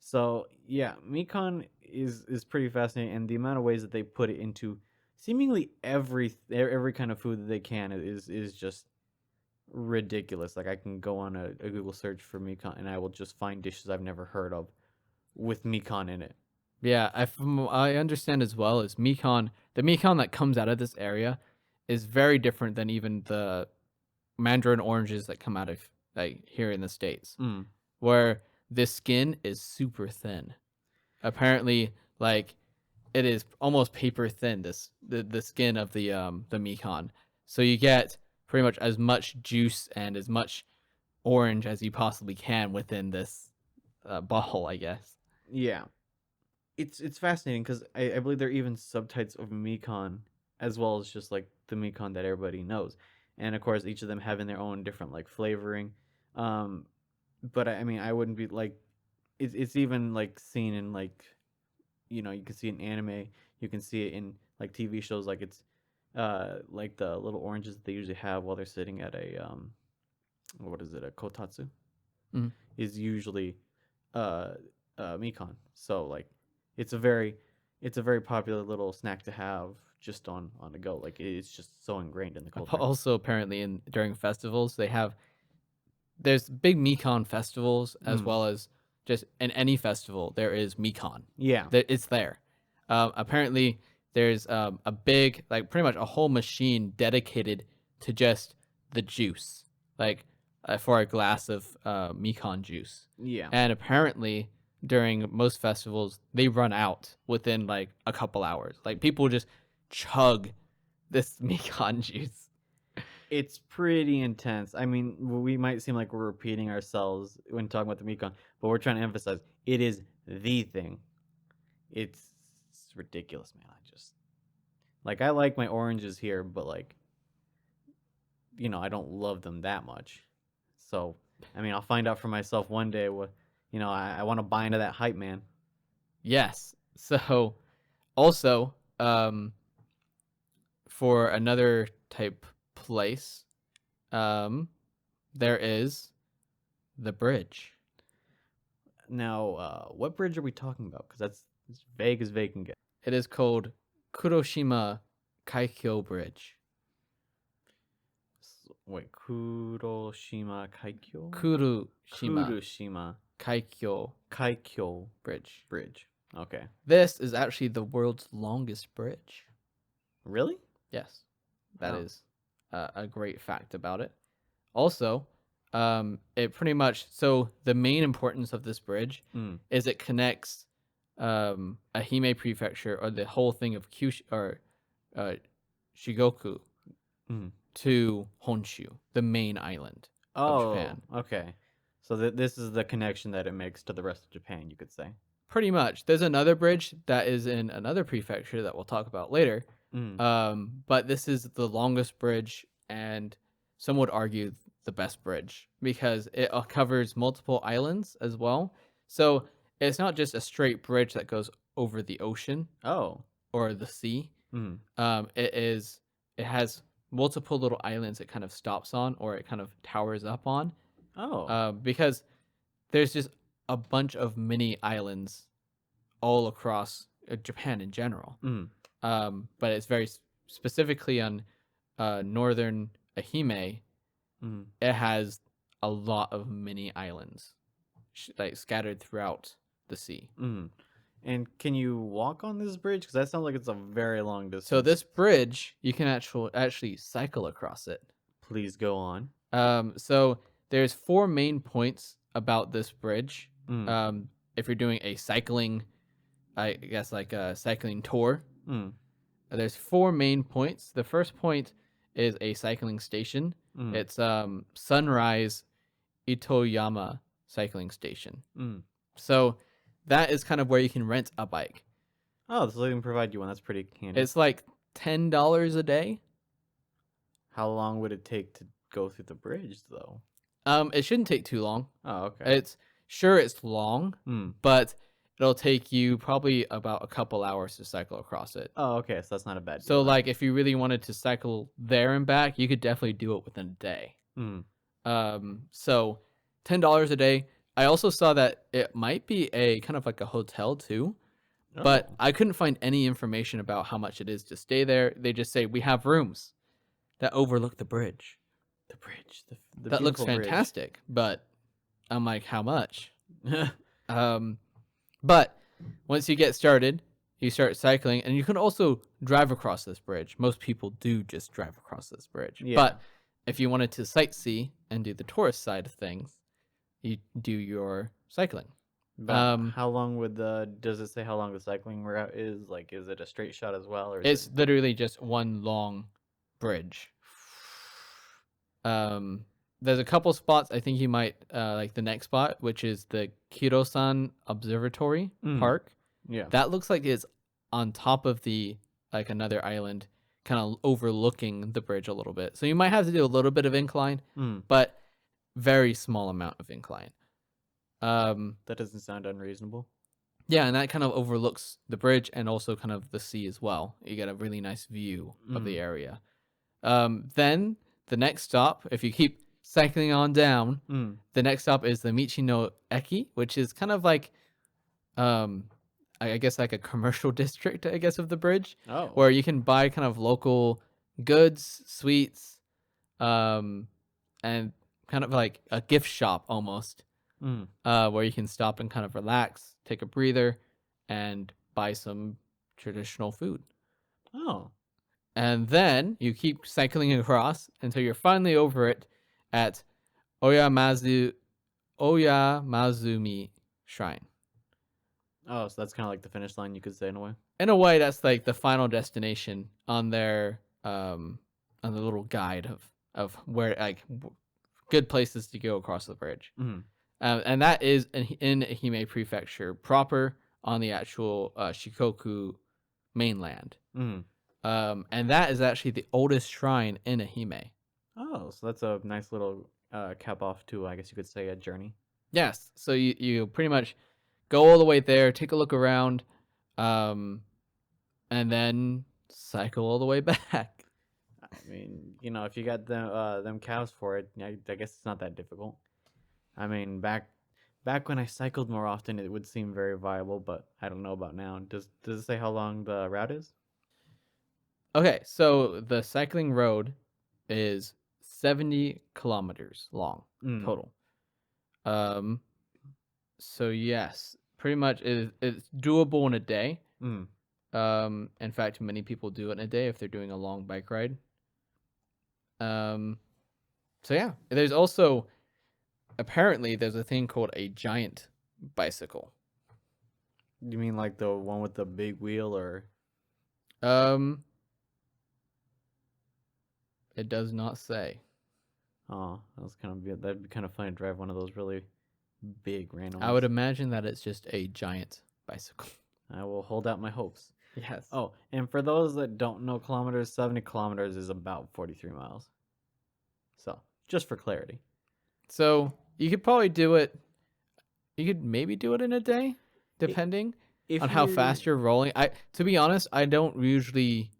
So yeah, mikan is pretty fascinating, and the amount of ways that they put it into seemingly every kind of food that they can is just ridiculous. Like I can go on a Google search for mikan, and I will just find dishes I've never heard of with mikan in it. Yeah, I understand as well as the mikan that comes out of this area is very different than even the mandarin oranges that come out of like here in the states, Mm, where the skin is super thin. Apparently, like it is almost paper thin. The skin of the mikan, so you get pretty much as much juice and as much orange as you possibly can within this bottle, I guess. yeah. It's fascinating because I believe there are even subtypes of Mekon as well as just like the Mekon that everybody knows, and of course each of them having their own different like flavoring. Um, but I mean I wouldn't be like it's even like seen in like you can see it in anime, you can see it in like TV shows like it's like the little oranges that they usually have while they're sitting at a what is it, a kotatsu, Mhm. is usually uh Mekon. So like it's a very popular little snack to have just on the go. Like it's just so ingrained in the culture. Also, apparently, in during festivals, there's big mikan festivals as Mm. well as just in any festival there is mikan. Yeah. It's there. Apparently, there's a big like pretty much a whole machine dedicated to just the juice, like for a glass of mikan juice. Yeah. And apparently, during most festivals, they run out within like a couple hours. Like people just chug this mikan juice. It's pretty intense. I mean, we might seem like we're repeating ourselves when talking about the Mekon, but we're trying to emphasize it is the thing. It's, it's ridiculous, man. I just like I like my oranges here, but like I don't love them that much. So, I mean, I'll find out for myself one day what, I want to buy into that hype, man. Yes. So also, for another type place, um, there is the bridge. Now, what bridge are we talking about? Because that's as vague as vague can get. It is called Kuroshima Kaikyo Bridge. Wait, Kuroshima Kaikyo? Kuroshima Kuroshima Kaikyo Kaikyo Bridge. Bridge. Okay. This is actually the world's longest bridge. Really? Yes, that Oh. is a great fact about it. Also, it pretty much so the main importance of this bridge Mm. is it connects Ehime Prefecture or the whole thing of Kyushu or uh, Shigoku Mm. to Honshu, the main island of Oh, Japan. okay. So this is the connection that it makes to the rest of Japan, you could say. Pretty much. There's another bridge that is in another prefecture that we'll talk about later. Mm. But this is the longest bridge and some would argue the best bridge because it covers multiple islands as well. So it's not just a straight bridge that goes over the ocean Oh. or the sea. Mm. It has multiple little islands it kind of stops on or it kind of towers up on. Oh. Because there's just a bunch of mini islands all across Japan in general. Mm. But it's very specifically on northern Ehime. Mm. It has a lot of mini islands like scattered throughout the sea. Mm. And can you walk on this bridge? Because that sounds like it's a very long distance. So this bridge, you can actually cycle across it. Please go on. So there's four main points about this bridge. Mm. If you're doing a cycling, I guess like a cycling tour, Mm. There's 4 main points. The first point is a cycling station. Mm. It's Sunrise Itoyama cycling station. Mm. So that is kind of where you can rent a bike. Oh, so they can provide you one. That's pretty handy. It's like $10 a day. How long would it take to go through the bridge, though? It shouldn't take too long. Oh, okay. It's long, Mm. but it'll take you probably about a couple hours to cycle across it. Oh, okay. So that's not a bad So deal then. like if you really wanted to cycle there and back, you could definitely do it within a day. Mm. So $10 a day. I also saw that it might be a kind of like a hotel too, but Oh, I couldn't find any information about how much it is to stay there. They just say we have rooms that overlook the bridge. the bridge, the That looks beautiful bridge. fantastic, but I'm like, how much? But once you get started, you start cycling, and you can also drive across this bridge. Most people do just drive across this bridge. Yeah. But if you wanted to sightsee and do the tourist side of things, you do your cycling. But how long would does it say how long the cycling route is? Like, is it a straight shot as well, or is It's it? literally just one long bridge. There's a couple spots. I think you might like the next spot, which is the Kirosan Observatory Mm. Park. Yeah. That looks like it's on top of the like another island, kind of overlooking the bridge a little bit. So you might have to do a little bit of incline, Mm. but very small amount of incline. That doesn't sound unreasonable. Yeah, and that kind of overlooks the bridge and also kind of the sea as well. You get a really nice view of the Mm. area. Then the next stop, if you keep cycling on down, Mm. the next stop is the Michino Eki, which is kind of like, um, I guess like a commercial district, I guess, of the bridge, Oh. where you can buy kind of local goods, sweets, um, and kind of like a gift shop almost, Mm. where you can stop and kind of relax, take a breather, and buy some traditional food. Oh. And then you keep cycling across until you're finally over it at Oyamazu Oyamazumi Shrine. Oh, so that's kind of like the finish line, you could say in a way. In a way, that's like the final destination on their on the little guide of where like good places to go across the bridge. Mm. And that is in Ehime Prefecture proper on the actual Shikoku mainland. Mm. And that is actually the oldest shrine in Ehime. Oh, so that's a nice little cap off to, I guess you could say, a journey. Yes, so you pretty much go all the way there, take a look around, and then cycle all the way back. I mean, if you got them cows for it, I guess it's not that difficult. I mean, back when I cycled more often, it would seem very viable, but I don't know about now. Does it say how long the route is? Okay, so the cycling road is 70 kilometers long Mm. total. So yes, pretty much it's doable in a day. Mm. In fact, many people do it in a day if they're doing a long bike ride. So yeah, there's also apparently there's a thing called a giant bicycle. You mean like the one with the big wheel, or? Um, it does not say. Oh, that'd be kind of fun to drive one of those really big random I would ones. imagine that it's just a giant bicycle. I will hold out my hopes. Yes. Oh, and for those that don't know kilometers, 70 kilometers is about 43 miles. So, just for clarity. So you could probably do it. You could maybe do it in a day, depending If on how fast you're rolling. To be honest, I don't usually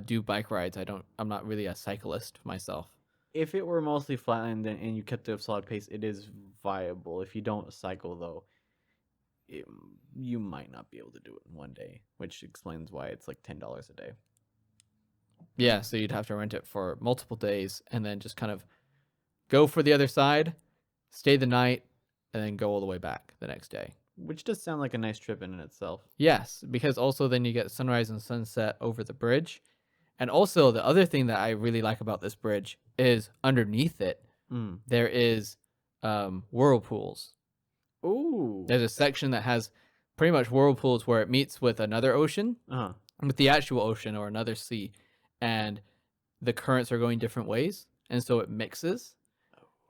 do bike rides. I'm not really a cyclist myself. If it were mostly flatland and you kept a solid pace, it is viable. If you don't cycle, though, you might not be able to do it in one day, which explains why it's like $10 a day. Yeah, so you'd have to rent it for multiple days and then just kind of go for the other side, stay the night, and then go all the way back the next day. Which does sound like a nice trip in and itself. Yes, because also then you get sunrise and sunset over the bridge. And also the other thing that I really like about this bridge is underneath it, Mm. there is whirlpools. Ooh. There's a section that has pretty much whirlpools where it meets with another ocean. Uh-huh. with the actual ocean or another sea, and the currents are going different ways, and so it mixes,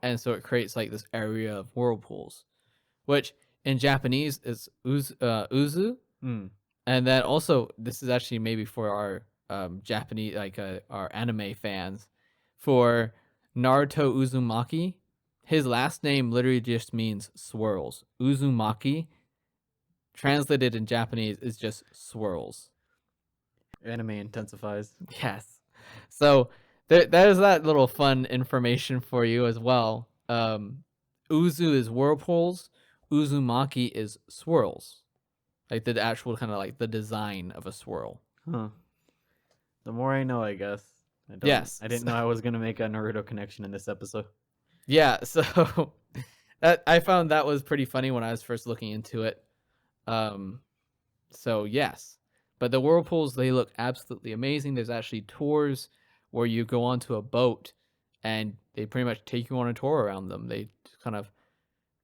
and so it creates like this area of whirlpools, which in Japanese is uzu, Mm. and then also this is actually maybe for our Japanese our anime fans, for Naruto Uzumaki, his last name literally just means swirls. Uzumaki, translated in Japanese, is just swirls. Anime intensifies. Yes. So that is that little fun information for you as well. Uzu is whirlpools. Uzumaki is swirls, like the actual kind of like the design of a swirl. Huh. The more I know, I guess. I don't. Yes. I didn't know I was gonna make a Naruto connection in this episode. Yeah. So I found that was pretty funny when I was first looking into it. Um, so yes, but the whirlpools, they look absolutely amazing. There's actually tours where you go onto a boat and they pretty much take you on a tour around them. They just kind of,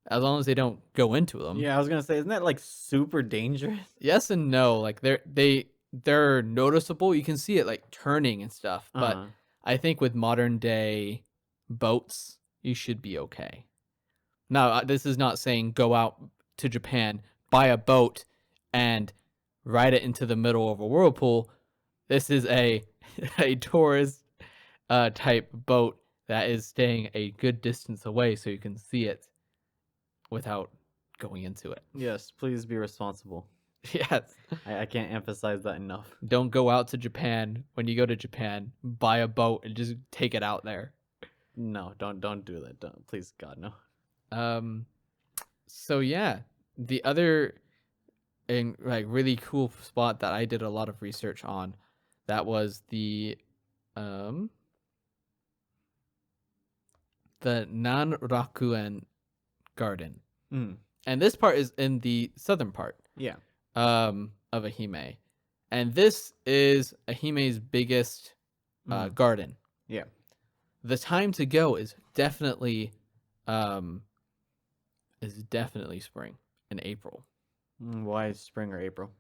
as long as they don't go into them. Yeah, I was gonna say, isn't that like super dangerous? Yes and no. Like they're noticeable. You can see it like turning and stuff. But Uh. I think with modern day boats, you should be okay. Now, this is not saying go out to Japan, buy a boat, and ride it into the middle of a whirlpool. This is a a tourist type boat that is staying a good distance away, so you can see it without going into it. Yes, please be responsible. Yes. I can't emphasize that enough. Don't go out to Japan. When you go to Japan, buy a boat and just take it out there. No, don't do that. Don't, please, God, no. Um. So yeah, the other and like really cool spot that I did a lot of research on, that was um the Nanrakuen Garden. Mm. And this part is in the southern part Yeah. of Ehime. And this is Ehime's biggest Mm. garden. Yeah. The time to go is definitely spring in April, Why spring or April?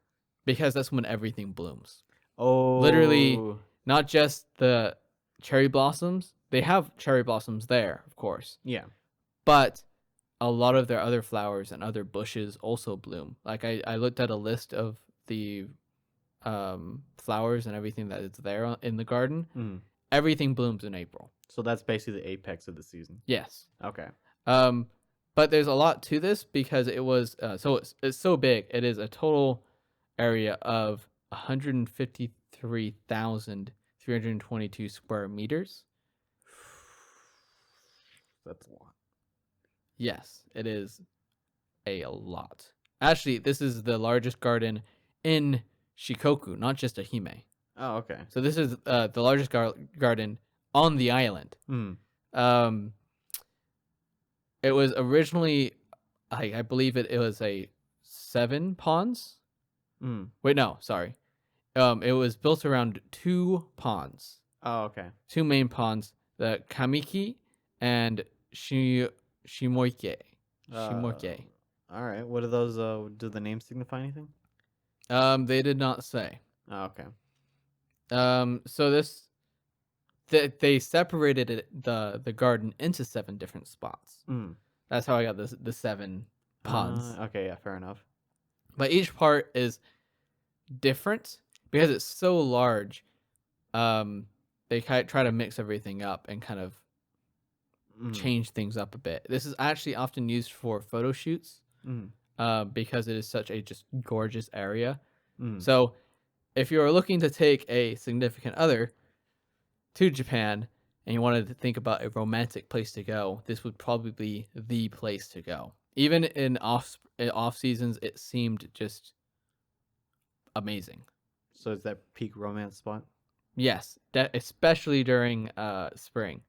because that's when everything blooms. Oh. Literally, not just the cherry blossoms. They have cherry blossoms there, of course, Yeah. but a lot of their other flowers and other bushes also bloom. Like I looked at a list of the flowers and everything that is there in the garden. Mm. Everything blooms in April. So that's basically the apex of the season. Yes. Okay. Um, but there's a lot to this because it was it's so big. It is a total area of 153,322 square meters. That's a lot. Yes, it is a lot. Actually, this is the largest garden in Shikoku, not just Ehime. Oh, okay. So this is the largest garden on the island. Mm. Um, it was originally, I believe it was a 7 ponds. Mm. Wait, no, sorry. It was built around 2 ponds, Oh, okay. 2 main ponds, the Kamiki and Shimoike. Shimoike. All right. What are those? Do the names signify anything? They did not say. Oh, okay. So they separated the garden into 7 different spots. Mm. That's how I got the 7 ponds. Okay. Yeah. Fair enough. But each part is different because it's so large. They try to mix everything up and kind of Mm. change things up a bit. This is actually often used for photo shoots, Mm. because it is such a just gorgeous area. Mm. So if you're looking to take a significant other to Japan and you wanted to think about a romantic place to go, this would probably be the place to go. Even in off seasons, it seemed just amazing. So it's that peak romance spot. Yes, especially during spring,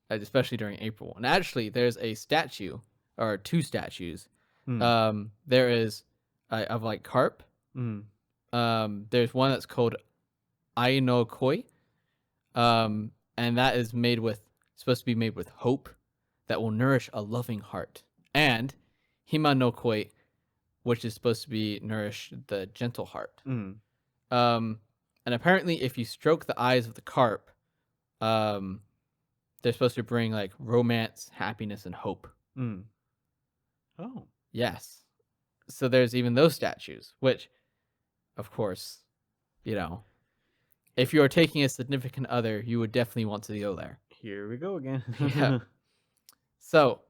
especially during April. And actually, there's a statue or 2 statues. Mm. There is of like carp. Mm. There's one that's called Ai no Koi. And that is supposed to be made with hope that will nourish a loving heart. And Hima no Koi, which is supposed to be nourish the gentle heart. Mm. Um, and apparently, if you stroke the eyes of the carp, um, they're supposed to bring like romance, happiness, and hope. Mm. Oh, Yes. So there's even those statues, which, of course, you know, if you are taking a significant other, you would definitely want to go there. here we go again. Yeah. So,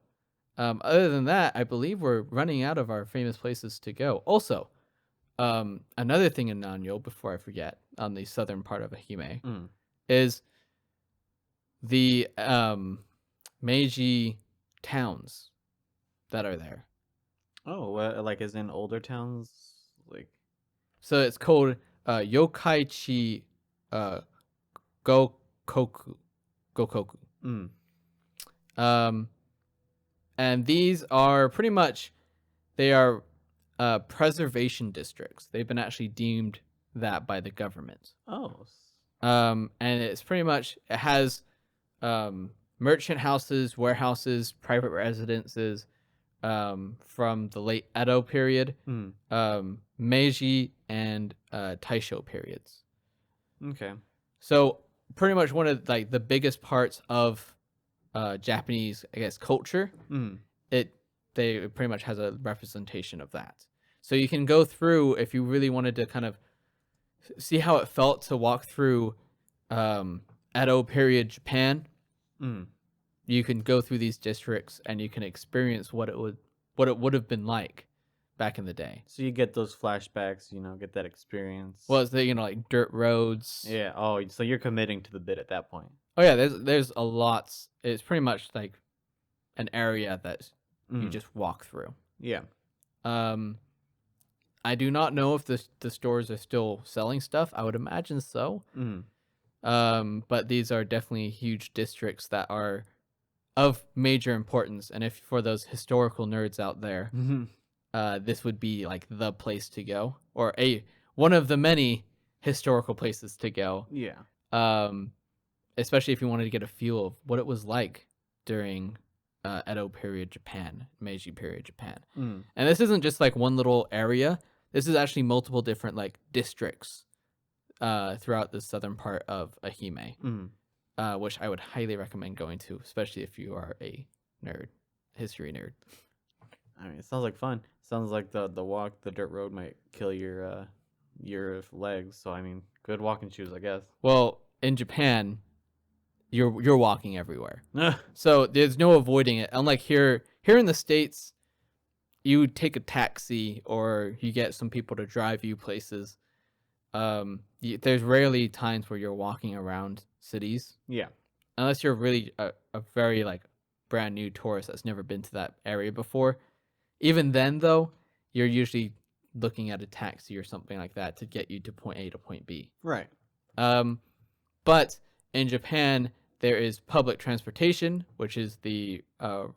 other than that, I believe we're running out of our famous places to go. Also, another thing in Nanyo, before I forget, on the southern part of Ehime, Mm. is the Meiji towns that are there. Oh, like as in older towns, like. So it's called Yokaichi uh, Gokoku. Gokoku. Mm. Um, and these are pretty much they are preservation districts. They've been actually deemed that by the government. Oh. And it's pretty much it has merchant houses, warehouses, private residences from the late Edo period, Mm. Meiji, and Taisho periods. Okay. So pretty much one of like the biggest parts of Japanese, I guess, culture. Mm. It they pretty much has a representation of that. So you can go through if you really wanted to kind of see how it felt to walk through Edo period Japan. Mm. You can go through these districts and you can experience what it would have been like back in the day. So you get those flashbacks, get that experience. Well, it's the like dirt roads. Yeah. Oh, so you're committing to the bit at that point. Oh yeah, there's a lot. It's pretty much like an area that you Mm. just walk through. Yeah. Um, I do not know if the stores are still selling stuff. I would imagine so. Mm. But these are definitely huge districts that are of major importance. And if for those historical nerds out there, this would be like the place to go, or a one of the many historical places to go. Yeah. Um, especially if you wanted to get a feel of what it was like during Edo period Japan, Meiji period Japan. Mm. And this isn't just like one little area. This is actually multiple different like districts throughout the southern part of Ehime, Mm. which I would highly recommend going to, especially if you are a nerd, history nerd. I mean, it sounds like fun. Sounds like the walk, the dirt road might kill your legs. So I mean, good walking shoes, I guess. Well, in Japan, you're walking everywhere, so there's no avoiding it. Unlike here in the States, you take a taxi or you get some people to drive you places. There's rarely times where you're walking around cities Yeah. unless you're really a very like brand new tourist that's never been to that area before. Even then, though, you're usually looking at a taxi or something like that to get you to point A to point B. Right. Um, but in Japan, there is public transportation, which is the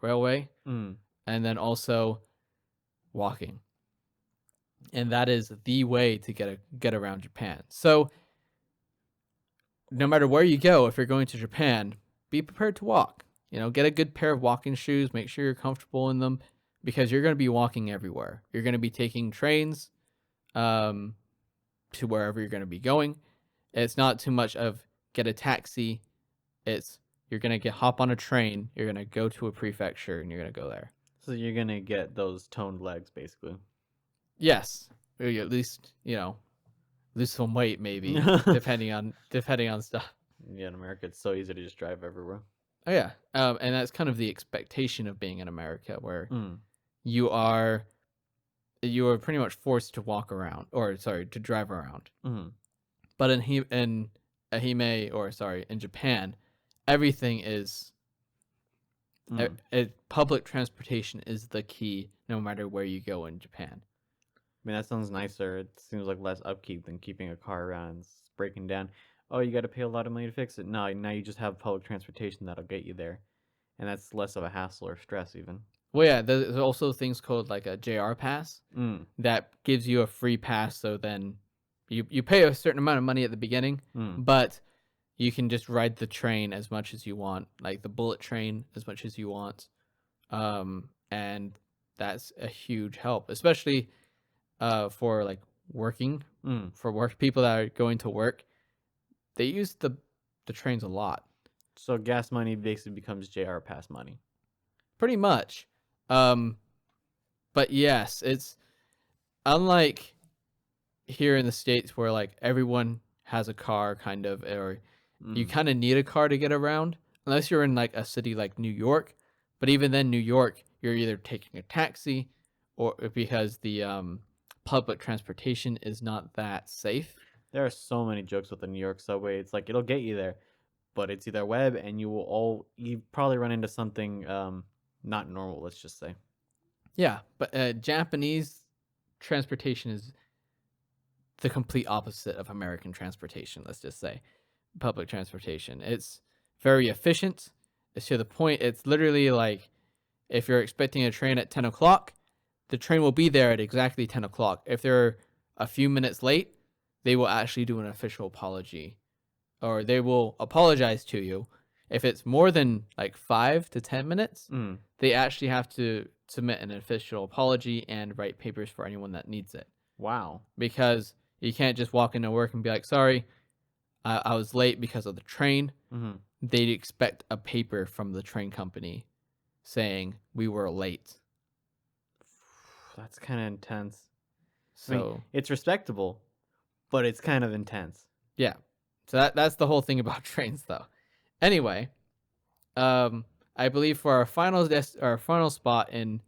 railway, Mm. and then also walking, and that is the way to get around Japan. So no matter where you go, if you're going to Japan, be prepared to walk. Get a good pair of walking shoes. Make sure you're comfortable in them because you're going to be walking everywhere. You're going to be taking trains um, to wherever you're going to be going. It's not too much of get a taxi. It's you're going to hop on a train. You're going to go to a prefecture and you're going to go there. So you're gonna get those toned legs, basically. Yes, or at least lose some weight maybe depending on stuff. Yeah, in America, it's so easy to just drive everywhere. Oh yeah, and that's kind of the expectation of being in America, where Mm. you are you are pretty much forced to walk around, or sorry, to drive around. Mm. But in Ehime, or sorry, in Japan, everything is Mm. public transportation is the key, no matter where you go in Japan. I mean, that sounds nicer. It seems like less upkeep than keeping a car around and it's breaking down. Oh, you got to pay a lot of money to fix it. No, now you just have public transportation that'll get you there, and that's less of a hassle or stress even. Well, yeah, there's also things called like a JR pass Mm. that gives you a free pass. So then you pay a certain amount of money at the beginning, Mm. but you can just ride the train as much as you want, like the bullet train as much as you want. And that's a huge help, especially for like working Mm. for work people that are going to work, they use the trains a lot. So gas money basically becomes JR pass money. Pretty much. Um, but yes, it's unlike here in the States where like everyone has a car kind of, or you Mm. kind of need a car to get around unless you're in like a city like New York. But even then, New York, you're either taking a taxi or because the public transportation is not that safe. There are so many jokes with the New York subway. It's like it'll get you there, but it's either web and you probably run into something not normal. Let's just say. Yeah, but Japanese transportation is the complete opposite of American transportation. Let's just say public transportation. It's very efficient. It's to the point. It's literally like if you're expecting a train at 10 o'clock, the train will be there at exactly 10 o'clock. If they're a few minutes late, they will actually do an official apology or they will apologize to you. If it's more than like 5 to 10 minutes, Mm. they actually have to submit an official apology and write papers for anyone that needs it Wow. because you can't just walk into work and be like, sorry, I was late because of the train. Mm-hmm. They'd expect a paper from the train company saying we were late. That's kind of intense. I mean, So it's respectable, but it's kind of intense. yeah, so that's the whole thing about trains, though. Anyway, I believe for our final spot in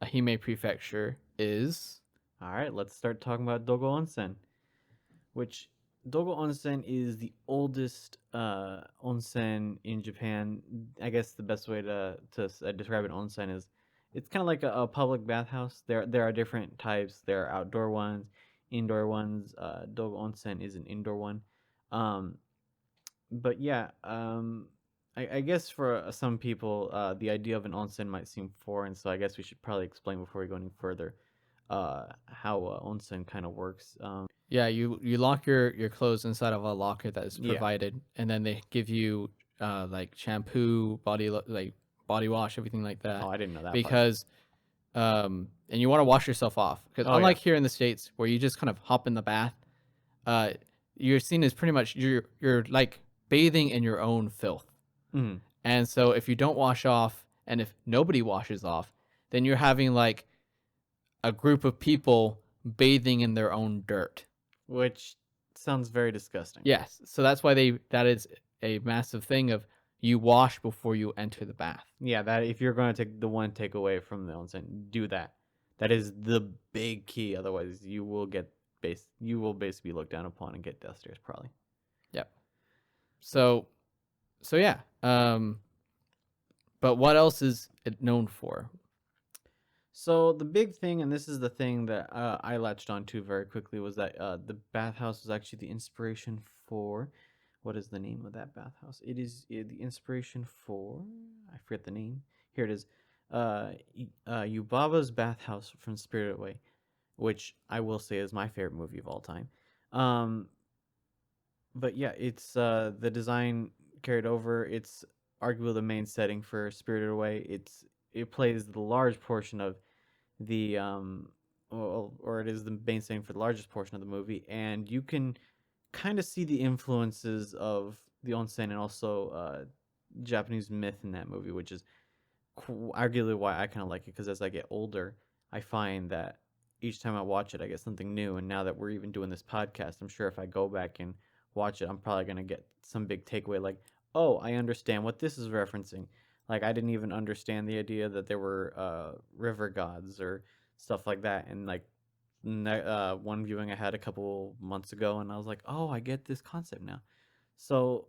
Ehime Prefecture is All right, let's start talking about Dogo Onsen, which Dogo Onsen is the oldest onsen in Japan. I guess the best way to describe an onsen is it's kind of like a public bathhouse. There are different types. There are outdoor ones, indoor ones. Dogo Onsen is an indoor one. Um, but yeah, I guess for some people, the idea of an onsen might seem foreign. So I guess we should probably explain before we go any further how onsen kind of works. yeah, you lock your clothes inside of a locker that is Yeah. provided, and then they give you like shampoo, like body wash, everything like Oh, that, I didn't know that part. because and you want to wash yourself off because Oh yeah. unlike here in the States where you just kind of hop in the bath, uh, you're seen as pretty much you're like bathing in your own filth. Mm. And so if you don't wash off and if nobody washes off, then you're having like a group of people bathing in their own dirt. Which sounds very disgusting. Yes. So that's why that is a massive thing of you wash before you enter the bath. Yeah, that if you're going to take the one takeaway from the onsen, do that. That is the big key. Otherwise, you will basically be looked down upon and get death stares probably. Yep. So yeah. But what else is it known for? So the big thing, and this is the thing that I latched onto very quickly, was that the bathhouse was actually the inspiration for. What is the name of that bathhouse? It is the inspiration for. I forget the name. Here it is. Yubaba's Bathhouse from Spirited Away, which I will say is my favorite movie of all time. Um, but yeah, it's the design carried over. It's arguably the main setting for Spirited Away. It plays the large portion of the or it is the main setting for the largest portion of the movie, and you can kind of see the influences of the onsen and also Japanese myth in that movie, which is arguably why I kind of like it because as I get older, I find that each time I watch it, I get something new. And now that we're even doing this podcast, I'm sure if I go back and watch it, I'm probably gonna get some big takeaway like, oh, I understand what this is referencing. Like I didn't even understand the idea that there were river gods or stuff like that. And like one viewing I had a couple months ago, and I was like, oh, I get this concept now. So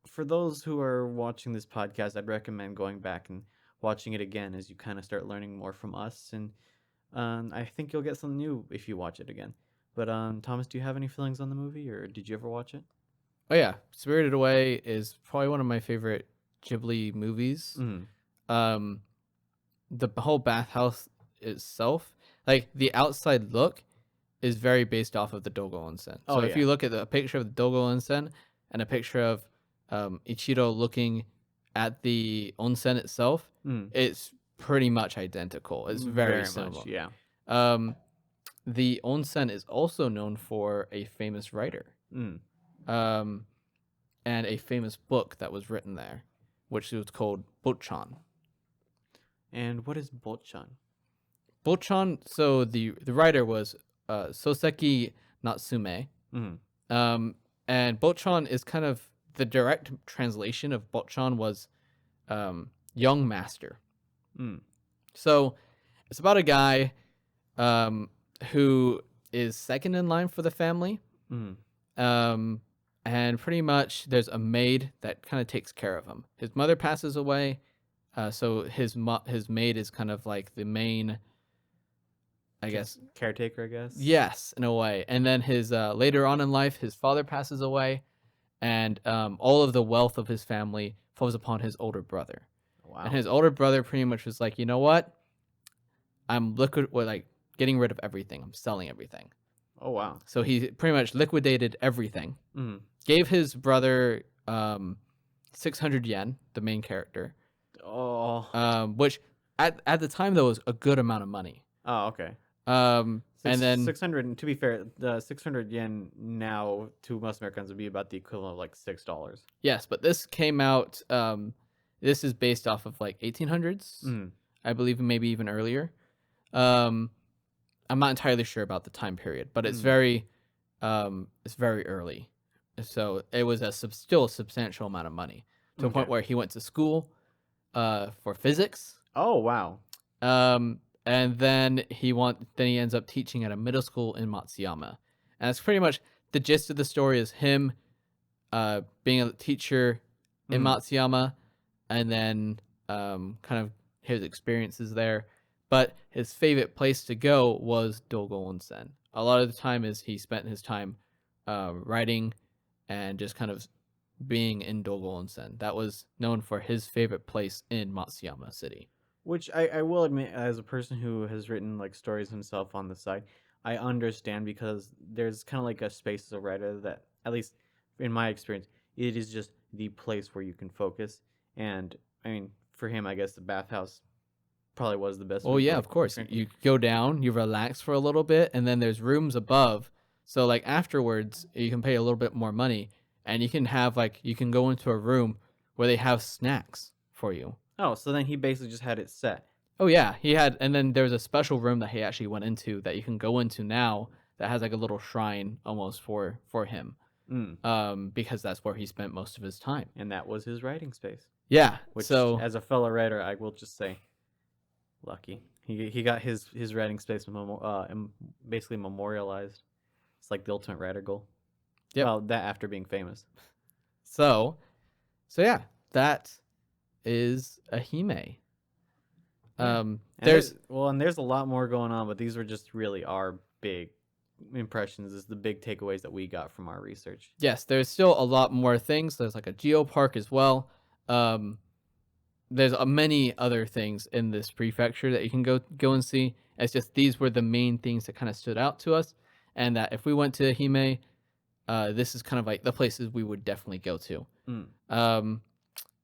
for those who are watching this podcast, I'd recommend going back and watching it again as you kind of start learning more from us. And I think you'll get something new if you watch it again. But Thomas, do you have any feelings on the movie, or did you ever watch it? Oh yeah, Spirited Away is probably one of my favorite Ghibli movies. Mm. Um, the whole bathhouse itself, like the outside look, is very based off of the Dogo Onsen. Oh So if yeah. you look at the picture of the Dogo Onsen and a picture of Ichiro looking at the onsen itself, Mm. it's pretty much identical. It's very Very much, similar. yeah. Um, the onsen is also known for a famous writer, Mm. um, and a famous book that was written there, which was called Bochan. And what is Bolchan? Bochan. So the writer was Soseki Natsume, Mm. um, and Bochan is kind of the direct translation of Bochan was young master. Mm. So it's about a guy who is second in line for the family. Mm. Um, and pretty much there's a maid that kind of takes care of him. His mother passes away, so his maid is kind of like the main, I Just guess. caretaker, I guess. Yes, in a way. And then his later on in life, his father passes away, and all of the wealth of his family falls upon his older brother. And Wow. his older brother pretty much was like, you know what? Like getting rid of everything. I'm selling everything. Oh wow. So he pretty much liquidated everything. Mm. Gave his brother 600 yen, the main character, Oh. which at the time though was a good amount of money. Oh, okay. And then 600. To be fair, the 600 yen now to most Americans would be about the equivalent of like $6. yes, but this came out. This is based off of like 1800s, Mm. I believe, maybe even earlier. Um, I'm not entirely sure about the time period, but Mm. it's very early. So it was still a substantial amount of money to a point Okay. where he went to school for physics. Oh wow. And then he ends up teaching at a middle school in Matsuyama. And that's pretty much the gist of the story is him being a teacher in Mm. Matsuyama, and then kind of his experiences there. But his favorite place to go was Dogo Onsen. A lot of the time is he spent his time writing and just kind of being in Dogo Onsen. That was known for his favorite place in Matsuyama City. Which I will admit, as a person who has written like stories himself on the side, I understand because there's kind of like a space as a writer that, at least in my experience, it is just the place where you can focus. And I mean, for him, I guess the bathhouse probably was the best Oh way to yeah, like of course. drink. You go down, you relax for a little bit, and then there's rooms above. So like afterwards, you can pay a little bit more money, and you can have like you can go into a room where they have snacks for you. Oh, so then he basically just had it set. Oh yeah, he had, and then there's a special room that he actually went into that you can go into now that has like a little shrine almost for him, Mm. because that's where he spent most of his time. And that was his writing space. Yeah, Which, so as a fellow writer, I will just say, lucky. He got his writing space basically memorialized. It's like the ultimate writer goal. yep. Well, that after being famous. So yeah, that is Ehime. Yeah. And There's there's a lot more going on, but these were just really our big impressions, is the big takeaways that we got from our research. Yes, there's still a lot more things. There's like a geopark as well. There's many other things in this prefecture that you can go and see. It's just these were the main things that kind of stood out to us, and that if we went to Hime, this is kind of like the places we would definitely go to. Mm.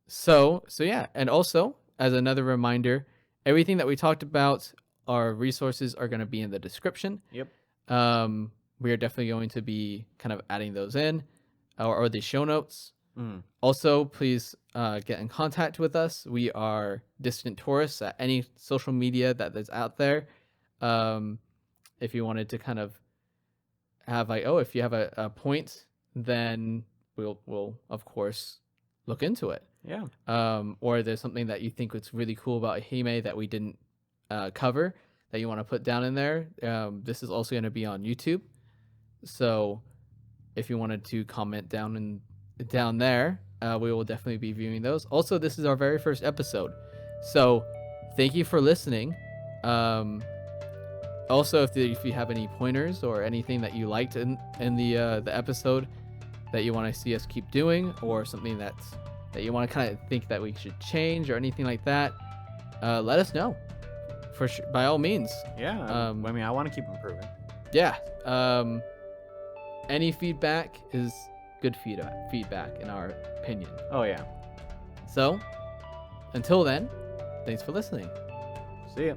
So yeah, and also as another reminder, everything that we talked about, our resources are going to be in the description. Yep. We are definitely going to be kind of adding those in, or the show notes. Mm. Also, please get in contact with us. We are distant tourists at any social media that is out there. If you wanted to kind of have like, oh, if you have a point, then we'll of course look into it. Yeah. Or there's something that you think was really cool about Ehime that we didn't cover that you want to put down in there. This is also going to be on YouTube, so if you wanted to comment down there, we will definitely be viewing those. Also, this is our very first episode, so thank you for listening. Also, if you have any pointers or anything that you liked in the episode that you want to see us keep doing, or something that you want to kind of think that we should change or anything like that, let us know. For sure, by all means. Yeah. I mean, I want to keep improving. Yeah. Any feedback is good feedback in our opinion. Oh yeah. So, until then, thanks for listening. See ya.